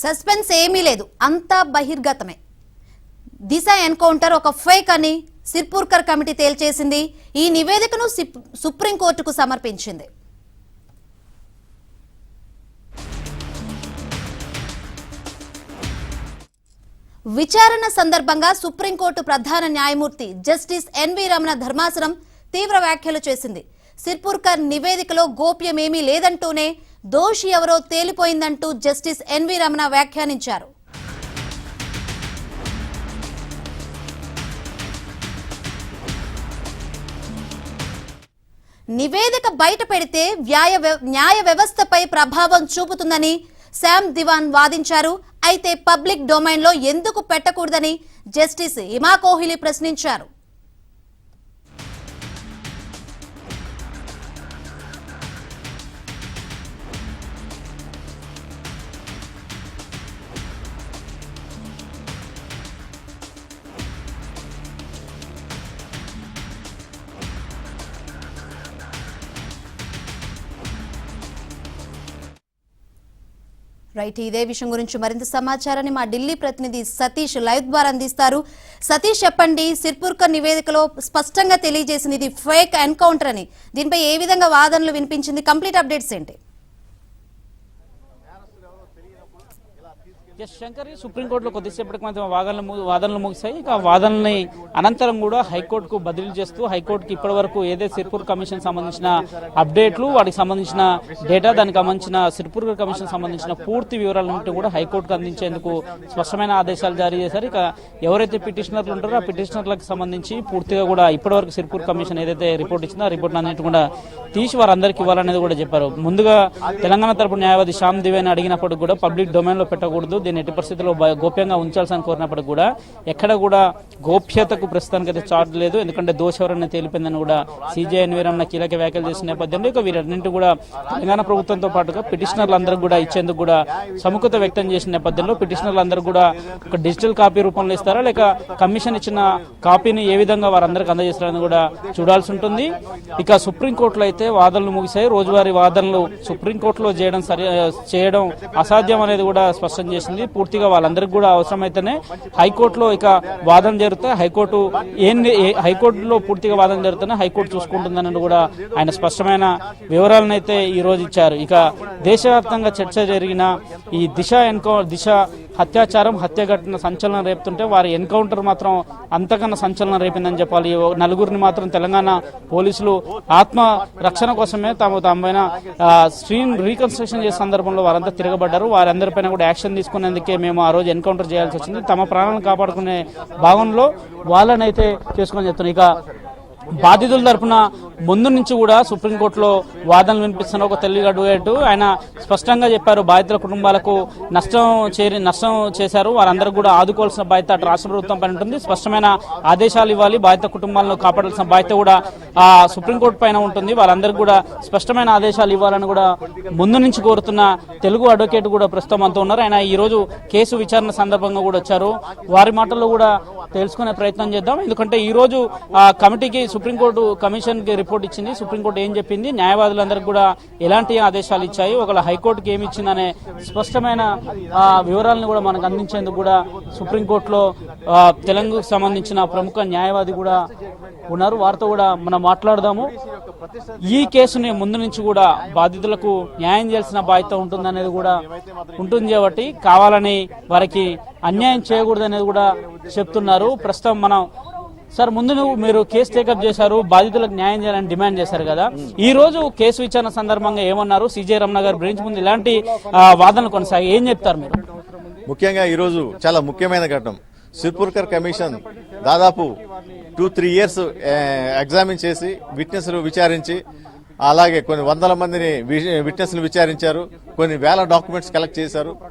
Suspense ఏమీ లేదు, అంతా బహిర్గతమే. దిశ ఎన్కౌంటర్ ఒక ఫేక్ అని సిర్పూర్కర్ కమిటీ తేల్చేసింది. ఈ నివేదికను సుప్రీంకోర్టుకు సమర్పించింది. విచారణ సందర్భంగా సుప్రీంకోర్టు ప్రధాన న్యాయమూర్తి జస్టిస్ ఎన్వి రమణ ధర్మాసనం తీవ్ర వ్యాఖ్యలు చేసింది. సిర్పూర్కర్ నివేదికలో గోప్యమేమీ లేదంటూనే దోషి ఎవరో తేలిపోయిందంటూ జస్టిస్ ఎన్వి రమణ వ్యాఖ్యానించారు. నివేదిక బయట పెడితే న్యాయ వ్యవస్థపై ప్రభావం చూపుతుందని శామ్ దివాన్ వాదించారు. అయితే పబ్లిక్ డొమైన్ లో ఎందుకు పెట్టకూడదని జస్టిస్ హిమా కోహ్లీ ప్రశ్నించారు. రైట్, ఇదే విషయం గురించి మరింత సమాచారాన్ని మా ఢిల్లీ ప్రతినిధి సతీష్ లైవ్ ద్వారా అందిస్తారు. సతీష్, చెప్పండి, సిర్పూర్కర్ నివేదికలో స్పష్టంగా తెలియజేసింది ఇది ఫేక్ ఎన్కౌంటర్ అని. దీనిపై ఏ విధంగా వాదనలు వినిపించింది? కంప్లీట్ అప్డేట్స్ ఏంటి? శంకర్, సుప్రీంకోర్టులో కొద్దిసేపటికి మాత్రం వాదనలు ముగిశాయి. ఇక వాదనల్ని అనంతరం కూడా హైకోర్టుకు బదిలీ చేస్తూ హైకోర్టుకి ఇప్పటి వరకు ఏదైతే సిర్పూర్ కమిషన్ సంబంధించిన అప్డేట్లు, వాటికి సంబంధించిన డేటా, దానికి సంబంధించిన సిర్పూర్ కమిషన్ సంబంధించిన పూర్తి వివరాలన్నింటినీ కూడా హైకోర్టుకు అందించేందుకు స్పష్టమైన ఆదేశాలు జారీ చేశారు. ఇక ఎవరైతే పిటిషనర్లు ఉంటారో ఆ పిటిషనర్లకు సంబంధించి పూర్తిగా కూడా ఇప్పటివరకు సిర్పూర్ కమిషన్ ఏదైతే రిపోర్ట్ ఇచ్చిందో ఆ రిపోర్ట్ అన్నింటి కూడా తీసి వారందరికీ ఇవ్వాలనేది కూడా చెప్పారు. ముందుగా తెలంగాణ తరపు న్యాయవాది శ్యామ్ దివేని అడిగినప్పటికీ కూడా పబ్లిక్ డొమైన్ లో పెట్టకూడదు, దీన్ని ఎట్టి పరిస్థితుల్లో గోప్యంగా ఉంచాల్సిన కోరినప్పటికీ కూడా ఎక్కడ కూడా గోప్యతకు ప్రస్తుతానికి అయితే చార్జ్ లేదు. ఎందుకంటే దోషి ఎవరన్నా తేలిపోయిందని కూడా సిజే ఎన్వి రమణ కీలక వ్యాఖ్యలు చేసిన నేపథ్యంలో ఇక వీరన్నింటి కూడా తెలంగాణ ప్రభుత్వంతో పాటుగా పిటిషనర్లందరూ కూడా ఇచ్చేందుకు కూడా సముఖత వ్యక్తం చేసిన నేపథ్యంలో పిటిషనర్లందరూ కూడా ఒక డిజిటల్ కాపీ రూపంలో ఇస్తారా లేక కమిషన్ ఇచ్చిన కాపీని ఏ విధంగా వారందరికీ అందజేస్తారని కూడా చూడాల్సి ఉంటుంది. ఇక సుప్రీంకోర్టులో అయితే వాదనలు ముగిశాయి. రోజువారీ వాదనలు సుప్రీంకోర్టులో చేయడం అసాధ్యం అనేది కూడా స్పష్టం చేసింది. పూర్తిగా వాళ్ళందరికీ కూడా అవసరమైతేనే హైకోర్టులో ఇక వాదన జరుగుతాయి. హైకోర్టులో పూర్తిగా వాదన జరుగుతున్నా హైకోర్టు చూసుకుంటుందని కూడా ఆయన స్పష్టమైన వివరాలను అయితే ఈ రోజు ఇచ్చారు. ఇక దేశవ్యాప్తంగా చర్చ జరిగిన ఈ దిశ అత్యాచారం హత్య ఘటన సంచలనం రేపుతుంటే వారి ఎన్కౌంటర్ మాత్రం అంతకన్నా సంచలనం రేపిందని చెప్పాలి. నలుగురిని మాత్రం తెలంగాణ పోలీసులు ఆత్మ రక్షణ కోసమే తమపైన స్క్రీన్ రీకన్స్ట్రక్షన్ చేసే సందర్భంలో వారంతా తిరగబడ్డారు. వారందరిపైన కూడా యాక్షన్ తీసుకునేందుకే మేము ఆ రోజు ఎన్కౌంటర్ చేయాల్సి వచ్చింది. తమ ప్రాణాలను కాపాడుకునే భాగంలో వాళ్ళనైతే చేసుకొని చెప్తున్నారు. ఇక బాధితుల తరఫున ముందు నుంచి కూడా సుప్రీంకోర్టులో వాదనలు వినిపిస్తున్న ఒక తెలుగు అడ్వకేట్ ఆయన స్పష్టంగా చెప్పారు, బాధితుల కుటుంబాలకు నష్టం చేశారు, వారందరూ కూడా ఆదుకోవాల్సిన బాధ్యత అటు రాష్ట్ర ప్రభుత్వం పైన ఉంటుంది, స్పష్టమైన ఆదేశాలు ఇవ్వాలి, బాధిత కుటుంబాలను కాపాడాల్సిన బాధ్యత కూడా సుప్రీంకోర్టు పైన ఉంటుంది, వాళ్ళందరికీ కూడా స్పష్టమైన ఆదేశాలు ఇవ్వాలని కూడా ముందు నుంచి కోరుతున్న తెలుగు అడ్వకేట్ కూడా ప్రస్తుతం అంతా ఉన్నారు. ఆయన ఈ రోజు కేసు విచారణ సందర్భంగా కూడా వచ్చారు. వారి మాటల్లో కూడా తెలుసుకునే ప్రయత్నం చేద్దాం. ఎందుకంటే ఈ రోజు కమిటీకి సుప్రీంకోర్టు కమిషన్ కి రిపోర్ట్ ఇచ్చింది. సుప్రీంకోర్టు ఏం చెప్పింది, న్యాయవాదులందరికీ కూడా ఎలాంటి ఆదేశాలు ఇచ్చాయి, ఒకవేళ హైకోర్టుకి ఏమి ఇచ్చిందనే స్పష్టమైన వివరాలను కూడా మనకు అందించేందుకు కూడా సుప్రీంకోర్టులో తెలంగాణకు సంబంధించిన ప్రముఖ న్యాయవాది కూడా ఉన్నారు. వారితో కూడా మనం మాట్లాడదాము. ఈ కేసుని ముందు నుంచి కూడా బాధితులకు న్యాయం చేయాల్సిన బాధ్యత ఉంటుందనేది కూడా ఉంటుంది కాబట్టి కావాలని వారికి అన్యాయం చేయకూడదనేది కూడా చెప్తున్నారు. ప్రస్తుతం మనం సార్ ముందు మీరు కేసు టేకప్ చేశారు, బాధితులకు న్యాయం చేయాలని డిమాండ్ చేశారు కదా, ఈ రోజు కేసు విచారణ సందర్భంగా ఏమన్నారు? సిజే రమణ గారు బ్రెంచ్ ముందు ఇలాంటి వాదనలు కొనసాగి ఏం చెప్తారు మీరు? ముఖ్యంగా ఈరోజు చాలా ముఖ్యమైన ఘట్టం. సిర్పూర్కర్ కమిషన్ దాదాపు 2-3 years ఎగ్జామిన్ చేసి విట్నెస్లు విచారించి అలాగే కొన్ని వందల మందిని విట్నెస్లు విచారించారు, కొన్ని వేల డాక్యుమెంట్స్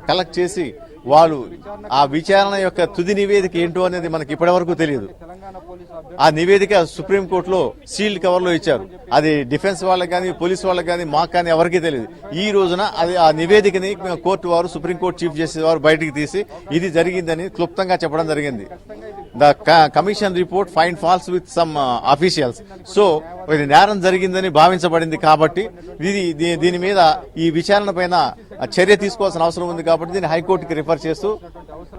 కలెక్ట్ చేసి వాళ్ళు ఆ విచారణ యొక్క తుది నివేదిక ఏంటో అనేది మనకి ఇప్పటివరకు తెలియదు. ఆ నివేదిక సుప్రీంకోర్టులో సీల్డ్ కవర్లో ఇచ్చారు. అది డిఫెన్స్ వాళ్ళకి కానీ పోలీస్ వాళ్ళకి కానీ మాకు కానీ ఎవరికీ తెలియదు. ఈ రోజున అది ఆ నివేదికని కోర్టు వారు సుప్రీంకోర్టు చీఫ్ జస్టిస్ వారు బయటికి తీసి ఇది జరిగిందని క్లుప్తంగా చెప్పడం జరిగింది. The commission report find fault with some officials. So ఇది నేరం జరిగిందని భావించబడింది కాబట్టి దీని మీద ఈ విచారణ పైన చర్య తీసుకోవాల్సిన అవసరం ఉంది కాబట్టి దీన్ని హైకోర్టుకి రిఫర్ చేస్తూ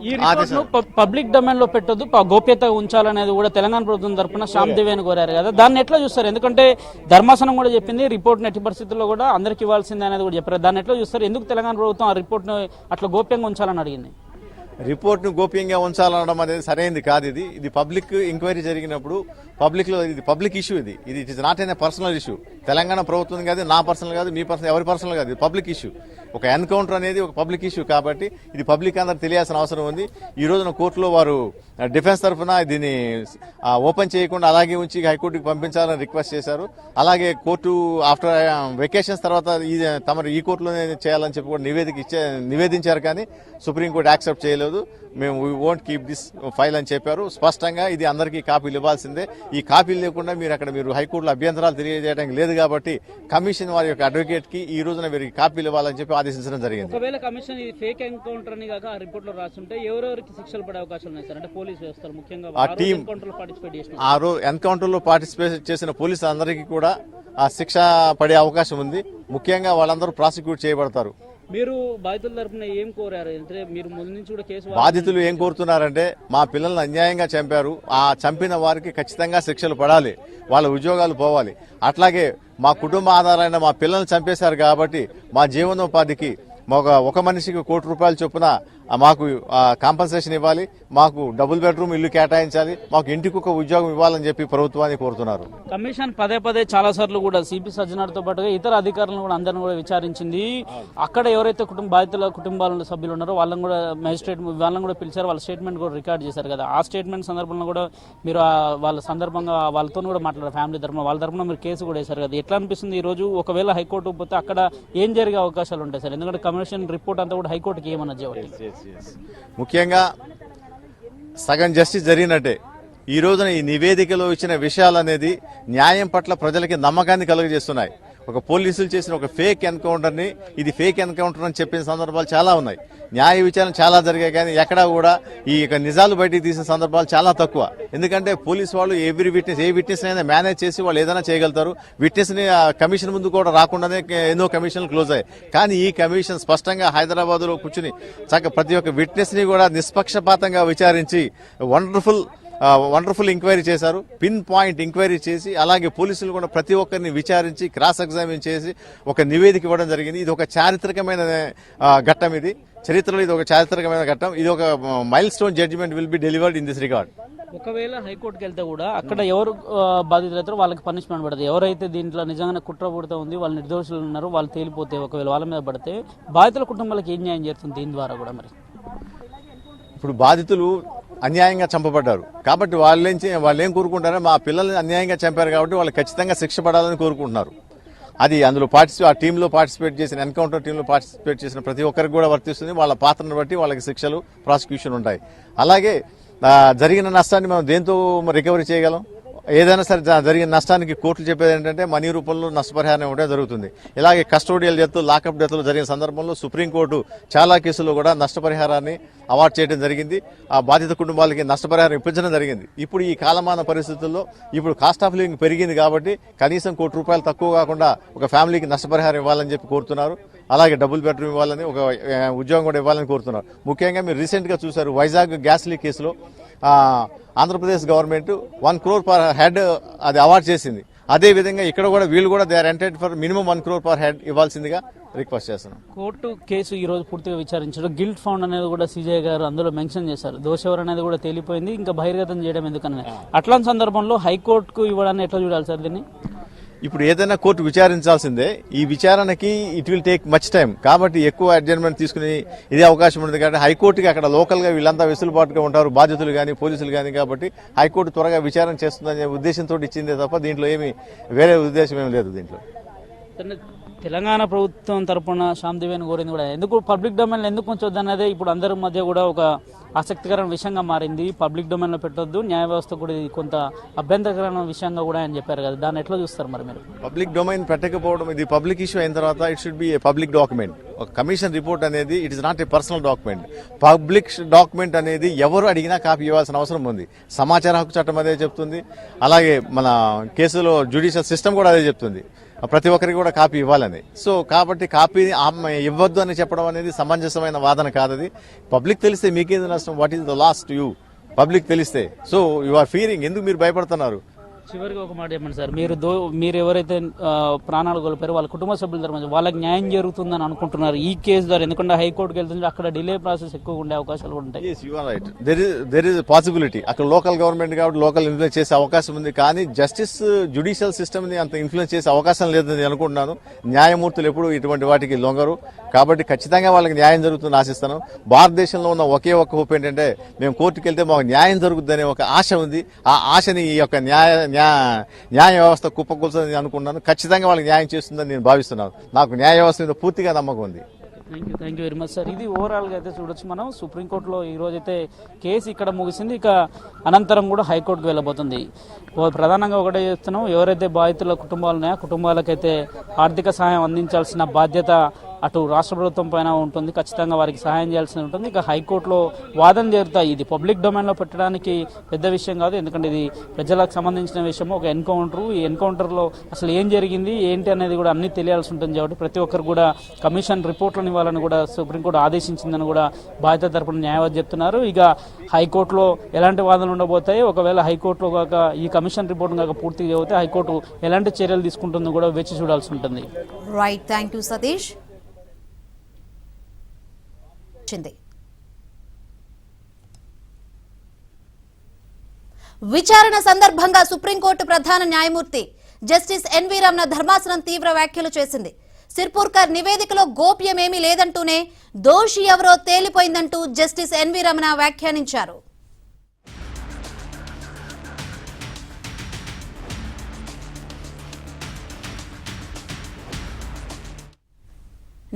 ఈ రిపోర్ట్ను పబ్లిక్ డొమైన్ లో పెట్టొద్దు, గోప్యత ఉంచాలనేది కూడా తెలంగాణ ప్రభుత్వం తరపున శ్యామ్ దేవేని కోరారు కదా, దాన్ని ఎట్లా చూస్తారు? ఎందుకంటే ధర్మాసనం కూడా చెప్పింది రిపోర్ట్ ఎట్టి పరిస్థితుల్లో కూడా అందరికి ఇవ్వాల్సిందే అనేది కూడా చెప్పారు. దాన్ని ఎట్లా చూస్తారు? ఎందుకు తెలంగాణ ప్రభుత్వం ఆ రిపోర్ట్ ను అట్లా గోప్యంగా ఉంచాలని అడిగింది? రిపోర్ట్ను గోప్యంగా ఉంచాలనడం అనేది సరైనది కాదు. ఇది పబ్లిక్ ఎంక్వైరీ జరిగినప్పుడు పబ్లిక్లో ఇది పబ్లిక్ ఇష్యూ. ఇది it is not an personal issue. Telangana ప్రభుత్వం కాదు, నా పర్సనల్ కాదు, మీ పర్సనల్, ఎవరి పర్సనల్ కాదు, ఇది పబ్లిక్ ఇష్యూ. ఒక ఎన్కౌంటర్ అనేది ఒక పబ్లిక్ ఇష్యూ కాబట్టి ఇది పబ్లిక్ అందరికి తెలియాల్సిన అవసరం ఉంది. ఈ రోజున కోర్టులో వారు డిఫెన్స్ తరఫున దీన్ని ఓపెన్ చేయకుండా అలాగే ఉంచి హైకోర్టుకి పంపించాలని రిక్వెస్ట్ చేశారు. అలాగే కోర్టు ఆఫ్టర్ వెకేషన్స్ తర్వాత తమరు ఈ కోర్టులోనే చేయాలని చెప్పి కూడా నివేదించారు. కానీ సుప్రీంకోర్టు యాక్సెప్ట్ చేయలేదు. మేము we won't keep this file అని చెప్పారు. స్పష్టంగా ఇది అందరికీ కాపీలు ఇవ్వాల్సిందే. ఈ కాపీలు లేకుండా మీరు హైకోర్టులో అభ్యంతరాలు తెలియజేయడానికి లేదు కాబట్టి కమిషన్ వారి యొక్క అడ్వకేట్ కి ఈ రోజున వీరికి కాపీలు ఇవ్వాలని చెప్పి ఆదేశించడం జరిగింది. ఒకవేళ కమిషన్ ఇది ఫేక్ ఎన్కౌంటర్ అని కాక ఆ రిపోర్ట్ లో రాస్తుంటే ఎవరెవరికి శిక్షలు పడే అవకాశాలు ఉన్నాయి సార్? అంటే పోలీసు వ్యవస్థలు ముఖ్యంగా ఆ టీం ఎన్కౌంటర్ లో పార్టిసిపేట్ చేసిన పోలీసులు అందరికీ కూడా ఆ శిక్ష పడే అవకాశం ఉంది. ముఖ్యంగా వాళ్ళందరూ ప్రాసిక్యూట్ చేయబడతారు. మీరు బాధితుల తరపున ఏం కోరారు? అంటే మీరు ముందు నుంచి కూడా కేసు బాధితులు ఏం కోరుతున్నారంటే మా పిల్లల్ని అన్యాయంగా చంపారు, ఆ చంపిన వారికి ఖచ్చితంగా శిక్షలు పడాలి, వాళ్ళ ఉద్యోగాలు పోవాలి. అట్లాగే మా కుటుంబ ఆధారాలైన మా పిల్లల్ని చంపేశారు కాబట్టి మా జీవనోపాధికి ఒక మనిషికి ₹1,00,00,000 చొప్పున మాకు కాంపన్సేషన్ ఇవ్వాలి, మాకు డబుల్ బెడ్రూమ్ ఇల్లు కేటాయించాలి, మాకు ఇంటికి ఒక ఉద్యోగం ఇవ్వాలని చెప్పి ప్రభుత్వాన్ని కోరుతున్నారు. కమిషన్ పదే చాలా సార్లు కూడా సిపి సజ్జనార్తో పాటుగా ఇతర అధికారులను కూడా అందరిని కూడా విచారించింది. అక్కడ ఎవరైతే బాధితుల కుటుంబాల సభ్యులు ఉన్నారో వాళ్ళని కూడా మేజిస్ట్రేట్ వాళ్ళని కూడా పిలిచారు, వాళ్ళ స్టేట్మెంట్ కూడా రికార్డ్ చేశారు కదా. ఆ స్టేట్మెంట్ సందర్భంలో కూడా మీరు వాళ్ళ సందర్భంగా వాళ్ళతో కూడా మాట్లాడారు, ఫ్యామిలీ తరఫున వాళ్ళ తరఫున మీరు కేసు కూడా వేశారు కదా. ఎట్లా అనిపిస్తుంది ఈ రోజు? ఒకవేళ హైకోర్టు పోతే అక్కడ ఏం జరిగే అవకాశాలు ఉంటాయి సార్? ఎందుకంటే కమిషన్ రిపోర్ట్ అంతా కూడా హైకోర్టుకి ఏమన్నా చేయాలి. ముఖ్యంగా సగం జస్టిస్ జరిగినట్టే. ఈ రోజున ఈ నివేదికలో ఇచ్చిన విషయాలు అనేది న్యాయం పట్ల ప్రజలకి నమ్మకాన్ని కలుగజేస్తున్నాయి. ఒక పోలీసులు చేసిన ఒక ఫేక్ ఎన్కౌంటర్ని ఇది ఫేక్ ఎన్కౌంటర్ అని చెప్పిన సందర్భాలు చాలా ఉన్నాయి. న్యాయ విచారణ చాలా జరిగాయి కానీ ఎక్కడా కూడా ఈ నిజాలు బయటికి తీసిన సందర్భాలు చాలా తక్కువ. ఎందుకంటే పోలీసు వాళ్ళు ఏ విట్నెస్ అయినా మేనేజ్ చేసి వాళ్ళు ఏదైనా చేయగలుగుతారు. విట్నెస్ ని కమిషన్ ముందు కూడా రాకుండానే ఎన్నో కమిషన్లు క్లోజ్ అయ్యాయి. కానీ ఈ కమిషన్ స్పష్టంగా హైదరాబాద్ లో కూర్చుని ప్రతి ఒక్క విట్నెస్ ని కూడా నిష్పక్షపాతంగా విచారించి వండర్ఫుల్ ఎంక్వైరీ చేశారు. పిన్ పాయింట్ ఎంక్వైరీ చేసి అలాగే పోలీసులు కూడా ప్రతి ఒక్కరిని విచారించి క్రాస్ ఎగ్జామిన్ చేసి ఒక నివేదిక ఇవ్వడం జరిగింది. ఇది ఒక చారిత్రకమైన ఘట్టం. ఇది చరిత్రలో ఇది ఒక చారిత్రకమైన ఘట్టం. ఇది ఒక milestone judgement will be delivered in this regard. ఒకవేళ హైకోర్టుకి వెళ్తే కూడా అక్కడ ఎవరు బాధితులు అవుతారో వాళ్ళకి పనిష్మెంట్ పడుతుంది. ఎవరైతే దీంట్లో నిజంగానే కుట్రపూరిత ఉంది, వాళ్ళు నిర్దోషులు ఉన్నారు, వాళ్ళు తేలిపోతే ఒకవేళ వాళ్ళ మీద పడితే బాధితుల కుటుంబాలకు ఏం న్యాయం చేస్తుంది దీని ద్వారా కూడా? మరి ఇప్పుడు బాధితులు అన్యాయంగా చంపబడ్డారు కాబట్టి వాళ్ళు ఏం కోరుకుంటారో మా పిల్లల్ని అన్యాయంగా చంపారు కాబట్టి వాళ్ళు ఖచ్చితంగా శిక్ష పడాలని కోరుకుంటున్నారు. అది అందులో ఆ టీంలో పార్టిసిపేట్ చేసిన ఎన్కౌంటర్ టీంలో పార్టిసిపేట్ చేసిన ప్రతి ఒక్కరికి కూడా వర్తిస్తుంది. వాళ్ళ పాత్రను బట్టి వాళ్ళకి శిక్షలు, ప్రాసిక్యూషన్ ఉంటాయి. అలాగే జరిగిన నష్టాన్ని మనం దేంతో రికవరీ చేయగలం? ఏదైనా సరే జరిగిన నష్టానికి కోర్టులు చెప్పేది ఏంటంటే మనీ రూపంలో నష్టపరిహారం ఇవ్వడం జరుగుతుంది. ఇలాగే కస్టోడియల్ డెత్లు, లాకప్ డెత్లు జరిగిన సందర్భంలో సుప్రీంకోర్టు చాలా కేసుల్లో కూడా నష్టపరిహారాన్ని అవార్డు చేయడం జరిగింది. ఆ బాధిత కుటుంబాలకి నష్టపరిహారం ఇప్పించడం జరిగింది. ఇప్పుడు ఈ కాలమాన పరిస్థితుల్లో ఇప్పుడు కాస్ట్ ఆఫ్ లివింగ్ పెరిగింది కాబట్టి కనీసం ₹1,00,00,000 తక్కువ కాకుండా ఒక ఫ్యామిలీకి నష్టపరిహారం ఇవ్వాలని చెప్పి కోరుతున్నారు. అలాగే డబుల్ బెడ్రూమ్ ఇవ్వాలని, ఒక ఉద్యోగం కూడా ఇవ్వాలని కోరుతున్నారు. ముఖ్యంగా మీరు రీసెంట్గా చూశారు వైజాగ్ గ్యాస్ లీక్ కేసులో Andhra Pradesh government 1 crore per head అది అవార్డు చేసింది. అదే విధంగా ఇక్కడ కూడా వీళ్ళు కూడా they are entitled for minimum 1 crore per head ఇవ్వాల్సిందిగా రిక్వెస్ట్ చేస్తున్నాం. కోర్టు కేసు ఈ రోజు పూర్తిగా విచారించారు. గిల్ట్ ఫౌండ్ అనేది కూడా సీజే గారు అందులో మెన్షన్ చేశారు. దోషెవరు అనేది కూడా తేలిపోయింది, ఇంకా బహిర్గతం చేయడం ఎందుకని. అట్లాంటి సందర్భంలో హైకోర్టుకు ఇవ్వడాన్ని ఎట్లా చూడాలి సార్ దీన్ని? ఇప్పుడు ఏదైనా కోర్టు విచారించాల్సిందే. ఈ విచారణకి it will take much time కాబట్టి ఎక్కువ అడ్జర్న్మెంట్ తీసుకుని ఇదే అవకాశం ఉంటుంది. కాబట్టి హైకోర్టుకి అక్కడ లోకల్ గా వీళ్ళంతా వెసులుబాటుగా ఉంటారు, బాధితులు కానీ పోలీసులు కానీ. కాబట్టి హైకోర్టు త్వరగా విచారణ చేస్తుందనే ఉద్దేశంతో ఇచ్చిందే తప్ప దీంట్లో ఏమి వేరే ఉద్దేశం ఏమి లేదు దీంట్లో. తెలంగాణ ప్రభుత్వం తరపున శ్యామ్దేవిని కోరింది కూడా ఎందుకు పబ్లిక్ డొమైన్లో ఎందుకు ఉంచొద్దు అన్నదే ఇప్పుడు అందరి మధ్య కూడా ఒక ఆసక్తికరమైన విషయంగా మారింది. పబ్లిక్ డొమైన్లో పెట్టొద్దు, న్యాయ వ్యవస్థ కూడా ఇది కొంత అభ్యంతరకరమైన విషయంగా కూడా అని చెప్పారు కదా, దాన్ని ఎట్లా చూస్తారు మరి మీరు? పబ్లిక్ డొమైన్ పెట్టకపోవడం ఇది పబ్లిక్ ఇష్యూ అయిన తర్వాత it should be A public document. ఒక కమిషన్ రిపోర్ట్ అనేది it is not a personal document. Public document అనేది ఎవరు అడిగినా కాపీ ఇవ్వాల్సిన అవసరం ఉంది. సమాచార హక్కు చట్టం అదే చెప్తుంది, అలాగే మన కేసులో జ్యుడిషియల్ సిస్టమ్ కూడా అదే చెప్తుంది, ప్రతి ఒక్కరికి కూడా కాపీ ఇవ్వాలని. సో కాబట్టి కాపీ ఇవ్వద్దు అని చెప్పడం అనేది సమంజసమైన వాదన కాదది. పబ్లిక్ తెలిస్తే మీకేది నష్టం? What is the loss to you? Public తెలిస్తే. సో యు ఆర్ ఫీరింగ్, ఎందుకు మీరు భయపడుతున్నారు? చివరిగా ఒక మాట చెప్పండి సార్, మీరు ఎవరైతే ప్రాణాలు కోల్పోయారో వాళ్ళ కుటుంబ సభ్యుల తరఫున వాళ్ళకి న్యాయం జరుగుతుందని అనుకుంటున్నారు ఈ కేసు ద్వారా? ఎందుకంటే హైకోర్టుకి వెళ్తుంది, అక్కడ డిలే ప్రాసెస్ ఎక్కువ ఉండే అవకాశాలు కూడా ఉంటాయి. Yes, you are right. There is a possibility. అక్కడ లోకల్ గవర్నమెంట్ కాబట్టి లోకల్ ఇన్ఫ్లుయెన్స్ చేసే అవకాశం ఉంది, కానీ జస్టిస్ జ్యుడిషియల్ సిస్టమ్ ని అంత ఇన్ఫ్లుయెన్స్ చేసే అవకాశం లేదని అనుకుంటున్నాను. న్యాయమూర్తులు ఎప్పుడు ఇటువంటి వాటికి లొంగరు, కాబట్టి ఖచ్చితంగా వాళ్ళకి న్యాయం జరుగుతుందని ఆశిస్తాను. భారతదేశంలో ఉన్న ఒకే ఒక్క హోప్ ఏంటంటే మేము కోర్టుకు వెళ్తే మాకు న్యాయం జరుగుతుందనే ఒక ఆశ ఉంది. ఆ ఆశని ఈ యొక్క న్యాయ వ్యవస్థ కుప్పకూల్చని అనుకున్నాను. ఖచ్చితంగా వాళ్ళకి న్యాయం చేస్తుందని నేను భావిస్తున్నాను. నాకు న్యాయ వ్యవస్థ మీద పూర్తిగా నమ్మకం ఉంది. Thank you very much sir. ఇది ఓవరాల్గా అయితే చూడొచ్చు మనం, సుప్రీంకోర్టులో ఈ రోజైతే కేసు ఇక్కడ ముగిసింది, ఇక అనంతరం కూడా హైకోర్టుకు వెళ్ళబోతుంది. ప్రధానంగా ఒకటే చేస్తున్నాం, ఎవరైతే బాధితుల కుటుంబాలు ఉన్నాయో కుటుంబాలకైతే ఆర్థిక సహాయం అందించాల్సిన బాధ్యత అటు రాష్ట్ర ప్రభుత్వం పైన ఉంటుంది, ఖచ్చితంగా వారికి సహాయం చేయాల్సి ఉంటుంది. ఇక హైకోర్టులో వాదన జరుగుతాయి. ఇది పబ్లిక్ డొమైన్లో పెట్టడానికి పెద్ద విషయం కాదు, ఎందుకంటే ఇది ప్రజలకు సంబంధించిన విషయం. ఒక ఎన్కౌంటర్, ఈ ఎన్కౌంటర్లో అసలు ఏం జరిగింది ఏంటి అనేది కూడా అన్ని తెలియాల్సి ఉంటుంది. కాబట్టి ప్రతి ఒక్కరు కూడా కమిషన్ రిపోర్ట్లను ఇవ్వాలని కూడా సుప్రీంకోర్టు ఆదేశించిందని కూడా బాధిత తరపున న్యాయవాది చెప్తున్నారు. ఇక హైకోర్టులో ఎలాంటి వాదనలు ఉండబోతాయి, ఒకవేళ హైకోర్టులో కాక ఈ కమిషన్ రిపోర్ట్ కాక పూర్తిగా చెబితే హైకోర్టు ఎలాంటి చర్యలు తీసుకుంటుందో కూడా వేచి చూడాల్సి ఉంటుంది. Right, thank you Satish. విచారణ సందర్భంగా సుప్రీంకోర్టు ప్రధాన న్యాయమూర్తి జస్టిస్ ఎన్వి రమణ ధర్మాసనం తీవ్ర వ్యాఖ్యలు చేసింది. సిర్పూర్కర్ నివేదికలో గోప్యమేమీ లేదంటూనే దోషి ఎవరో తేలిపోయిందంటూ జస్టిస్ ఎన్వి రమణ వ్యాఖ్యానించారు.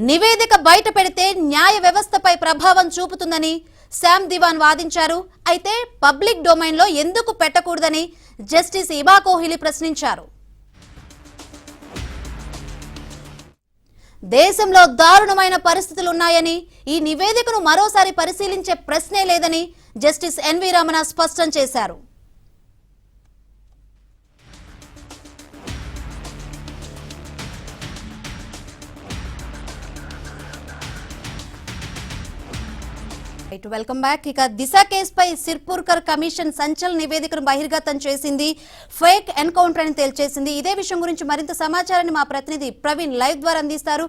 నివేదిక బయట పెడితే న్యాయ వ్యవస్థపై ప్రభావం చూపుతుందని శామ్ దివాన్ వాదించారు. అయితే పబ్లిక్ డొమైన్లో ఎందుకు పెట్టకూడదని జస్టిస్ ఇబా కోహ్లీ ప్రశ్నించారు. దేశంలో దారుణమైన పరిస్థితులున్నాయని, ఈ నివేదికను మరోసారి పరిశీలించే ప్రశ్నే లేదని జస్టిస్ ఎన్వి రమణ స్పష్టం చేశారు. Welcome back. ఇక దిశ కేసుపై సిర్పూర్కర్ కమిషన్ సంచలన నివేదికను బహిర్గతం చేసింది, ఫేక్ ఎన్కౌంటర్ అని తేల్చేసింది. ఇదే విషయం గురించి మరింత సమాచారాన్ని మా ప్రతినిధి ప్రవీణ్ లైవ్ ద్వారా అందిస్తారు.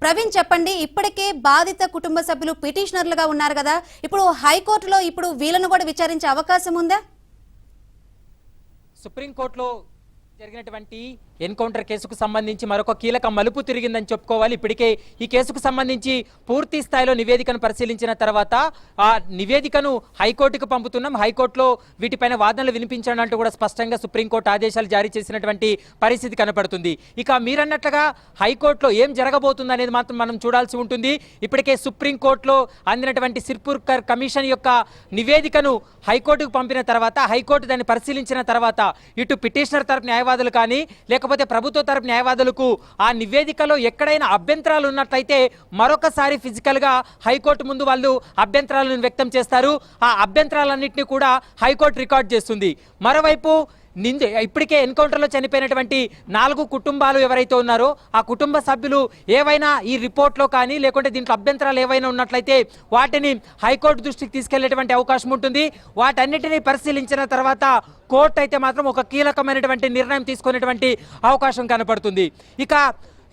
ప్రవీణ్, చెప్పండి, ఇప్పటికే బాధిత కుటుంబ సభ్యులు పిటిషనర్లుగా ఉన్నారు కదా, ఇప్పుడు హైకోర్టులో ఇప్పుడు వీళ్ళను కూడా విచారించే అవకాశం ఉందా? సుప్రీంకోర్టులో జరిగినటువంటి ఎన్కౌంటర్ కేసుకు సంబంధించి మరొక కీలక మలుపు తిరిగిందని చెప్పుకోవాలి. ఇప్పటికే ఈ కేసుకు సంబంధించి పూర్తి స్థాయిలో నివేదికను పరిశీలించిన తర్వాత ఆ నివేదికను హైకోర్టుకు పంపుతున్నాం, హైకోర్టులో వీటిపైన వాదనలు వినిపించాలంటూ కూడా స్పష్టంగా సుప్రీంకోర్టు ఆదేశాలు జారీ చేసినటువంటి పరిస్థితి కనపడుతుంది. ఇక మీరన్నట్లుగా హైకోర్టులో ఏం జరగబోతుంది అనేది మాత్రం మనం చూడాల్సి ఉంటుంది. ఇప్పటికే సుప్రీంకోర్టులో అందినటువంటి సిర్పూర్కర్ కమిషన్ యొక్క నివేదికను హైకోర్టుకు పంపిన తర్వాత హైకోర్టు దాన్ని పరిశీలించిన తర్వాత ఇటు పిటిషనర్ తరపు న్యాయవాదులు కానీ లేకపోతే ప్రభుత్వ తరపు న్యాయవాదులకు ఆ నివేదికలో ఎక్కడైనా అభ్యంతరాలు ఉన్నట్లయితే మరొకసారి ఫిజికల్ గా హైకోర్టు ముందు వాళ్ళు అభ్యంతరాలను వ్యక్తం చేస్తారు. ఆ అభ్యంతరాలన్నింటినీ కూడా హైకోర్టు రికార్డ్ చేస్తుంది. మరోవైపు ఇప్పటికే ఎన్కౌంటర్లో చనిపోయినటువంటి 4 కుటుంబాలు ఎవరైతే ఉన్నారో ఆ కుటుంబ సభ్యులు ఏవైనా ఈ రిపోర్ట్లో కానీ లేకుంటే దీంట్లో అభ్యంతరాలు ఏవైనా ఉన్నట్లయితే వాటిని హైకోర్టు దృష్టికి తీసుకెళ్లేటువంటి అవకాశం ఉంటుంది. వాటన్నిటినీ పరిశీలించిన తర్వాత కోర్టు అయితే మాత్రం ఒక కీలకమైనటువంటి నిర్ణయం తీసుకునేటువంటి అవకాశం కనపడుతుంది. ఇక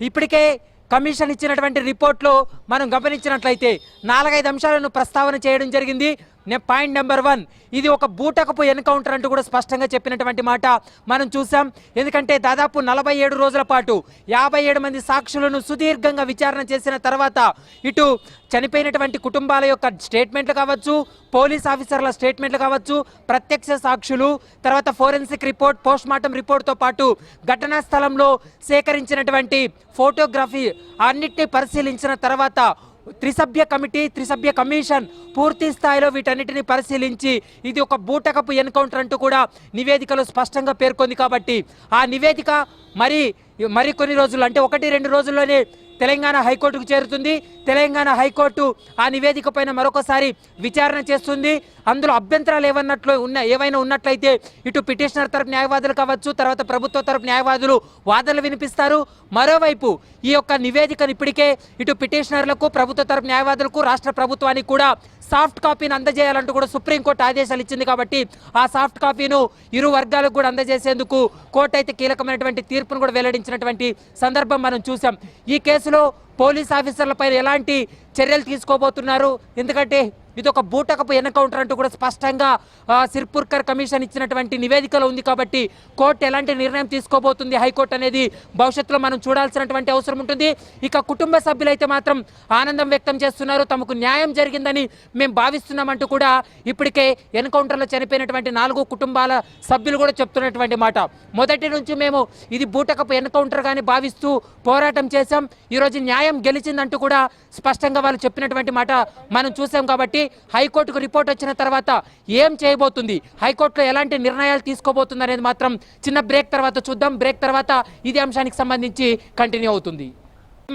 ఇప్పటికే కమిషన్ ఇచ్చినటువంటి రిపోర్ట్లో మనం గమనించినట్లయితే 4-5 అంశాలను ప్రస్తావన చేయడం జరిగింది. పాయింట్ నెంబర్ 1, ఇది ఒక బూటకపు ఎన్కౌంటర్ అంటూ కూడా స్పష్టంగా చెప్పినటువంటి మాట మనం చూసాం. ఎందుకంటే దాదాపు 47 రోజుల పాటు 57 మంది సాక్షులను సుదీర్ఘంగా విచారణ చేసిన తర్వాత ఇటు చనిపోయినటువంటి కుటుంబాల యొక్క స్టేట్మెంట్లు కావచ్చు, పోలీస్ ఆఫీసర్ల స్టేట్మెంట్లు కావచ్చు, ప్రత్యక్ష సాక్షులు, తర్వాత ఫోరెన్సిక్ రిపోర్ట్, పోస్ట్మార్టం రిపోర్ట్తో పాటు ఘటనా స్థలంలో సేకరించినటువంటి ఫోటోగ్రఫీ అన్నిటినీ పరిశీలించిన తర్వాత త్రిసభ్య కమిటీ, త్రిసభ్య కమిషన్ పూర్తి స్థాయిలో వీటన్నిటిని పరిశీలించి ఇది ఒక బూటకపు ఎన్కౌంటర్ అంటూ కూడా నివేదికలో స్పష్టంగా పేర్కొంది. కాబట్టి ఆ నివేదిక మరికొన్ని రోజులు అంటే 1-2 రోజుల్లోనే తెలంగాణ హైకోర్టుకు చేరుతుంది. తెలంగాణ హైకోర్టు ఆ నివేదిక పైన మరొకసారి విచారణ చేస్తుంది. అందులో అభ్యంతరాలు ఏవైనా ఉన్నట్లయితే ఇటు పిటిషనర్ తరపు న్యాయవాదులు కావచ్చు, తర్వాత ప్రభుత్వ తరపు న్యాయవాదులు వాదనలు వినిపిస్తారు. మరోవైపు ఈ యొక్క నివేదికను ఇప్పటికే ఇటు పిటిషనర్లకు, ప్రభుత్వ తరపు న్యాయవాదులకు, రాష్ట్ర ప్రభుత్వానికి కూడా సాఫ్ట్ కాపీని అందజేయాలంటూ కూడా సుప్రీంకోర్టు ఆదేశాలు ఇచ్చింది. కాబట్టి ఆ సాఫ్ట్ కాపీను ఇరు వర్గాలకు కూడా అందజేసేందుకు కోర్టు అయితే కీలకమైనటువంటి తీర్పును కూడా వెల్లడించినటువంటి సందర్భం మనం చూసాం. ఈ కేసులో పోలీస్ ఆఫీసర్లపై ఎలాంటి చర్యలు తీసుకోబోతున్నారు, ఎందుకంటే ఇది ఒక బూటకపు ఎన్కౌంటర్ అంటూ కూడా స్పష్టంగా సిర్పుర్కర్ కమిషన్ ఇచ్చినటువంటి నివేదికలో ఉంది. కాబట్టి కోర్టు ఎలాంటి నిర్ణయం తీసుకోబోతుంది హైకోర్టు అనేది భవిష్యత్తులో మనం చూడాల్సినటువంటి అవసరం ఉంటుంది. ఇక కుటుంబ సభ్యులైతే మాత్రం ఆనందం వ్యక్తం చేస్తున్నారు. తమకు న్యాయం జరిగిందని మేము భావిస్తున్నామంటూ కూడా ఇప్పటికే ఎన్కౌంటర్లో చనిపోయినటువంటి 4 కుటుంబాల సభ్యులు కూడా చెప్తున్నటువంటి మాట. మొదటి నుంచి మేము ఇది బూటకపు ఎన్కౌంటర్ గాని భావిస్తూ పోరాటం చేశాం, ఈరోజు న్యాయం గెలిచిందంటూ కూడా స్పష్టంగా వాళ్ళు చెప్పినటువంటి మాట మనం చూసాం. కాబట్టి హైకోర్టుకు రిపోర్ట్ వచ్చిన తర్వాత ఏం చేయబోతుంది, హైకోర్టులో ఎలాంటి నిర్ణయాలు తీసుకోబోతుంది అనేది మాత్రం చిన్న బ్రేక్ తర్వాత చూద్దాం. బ్రేక్ తర్వాత ఇదే అంశానికి సంబంధించి కంటిన్యూ అవుతుంది.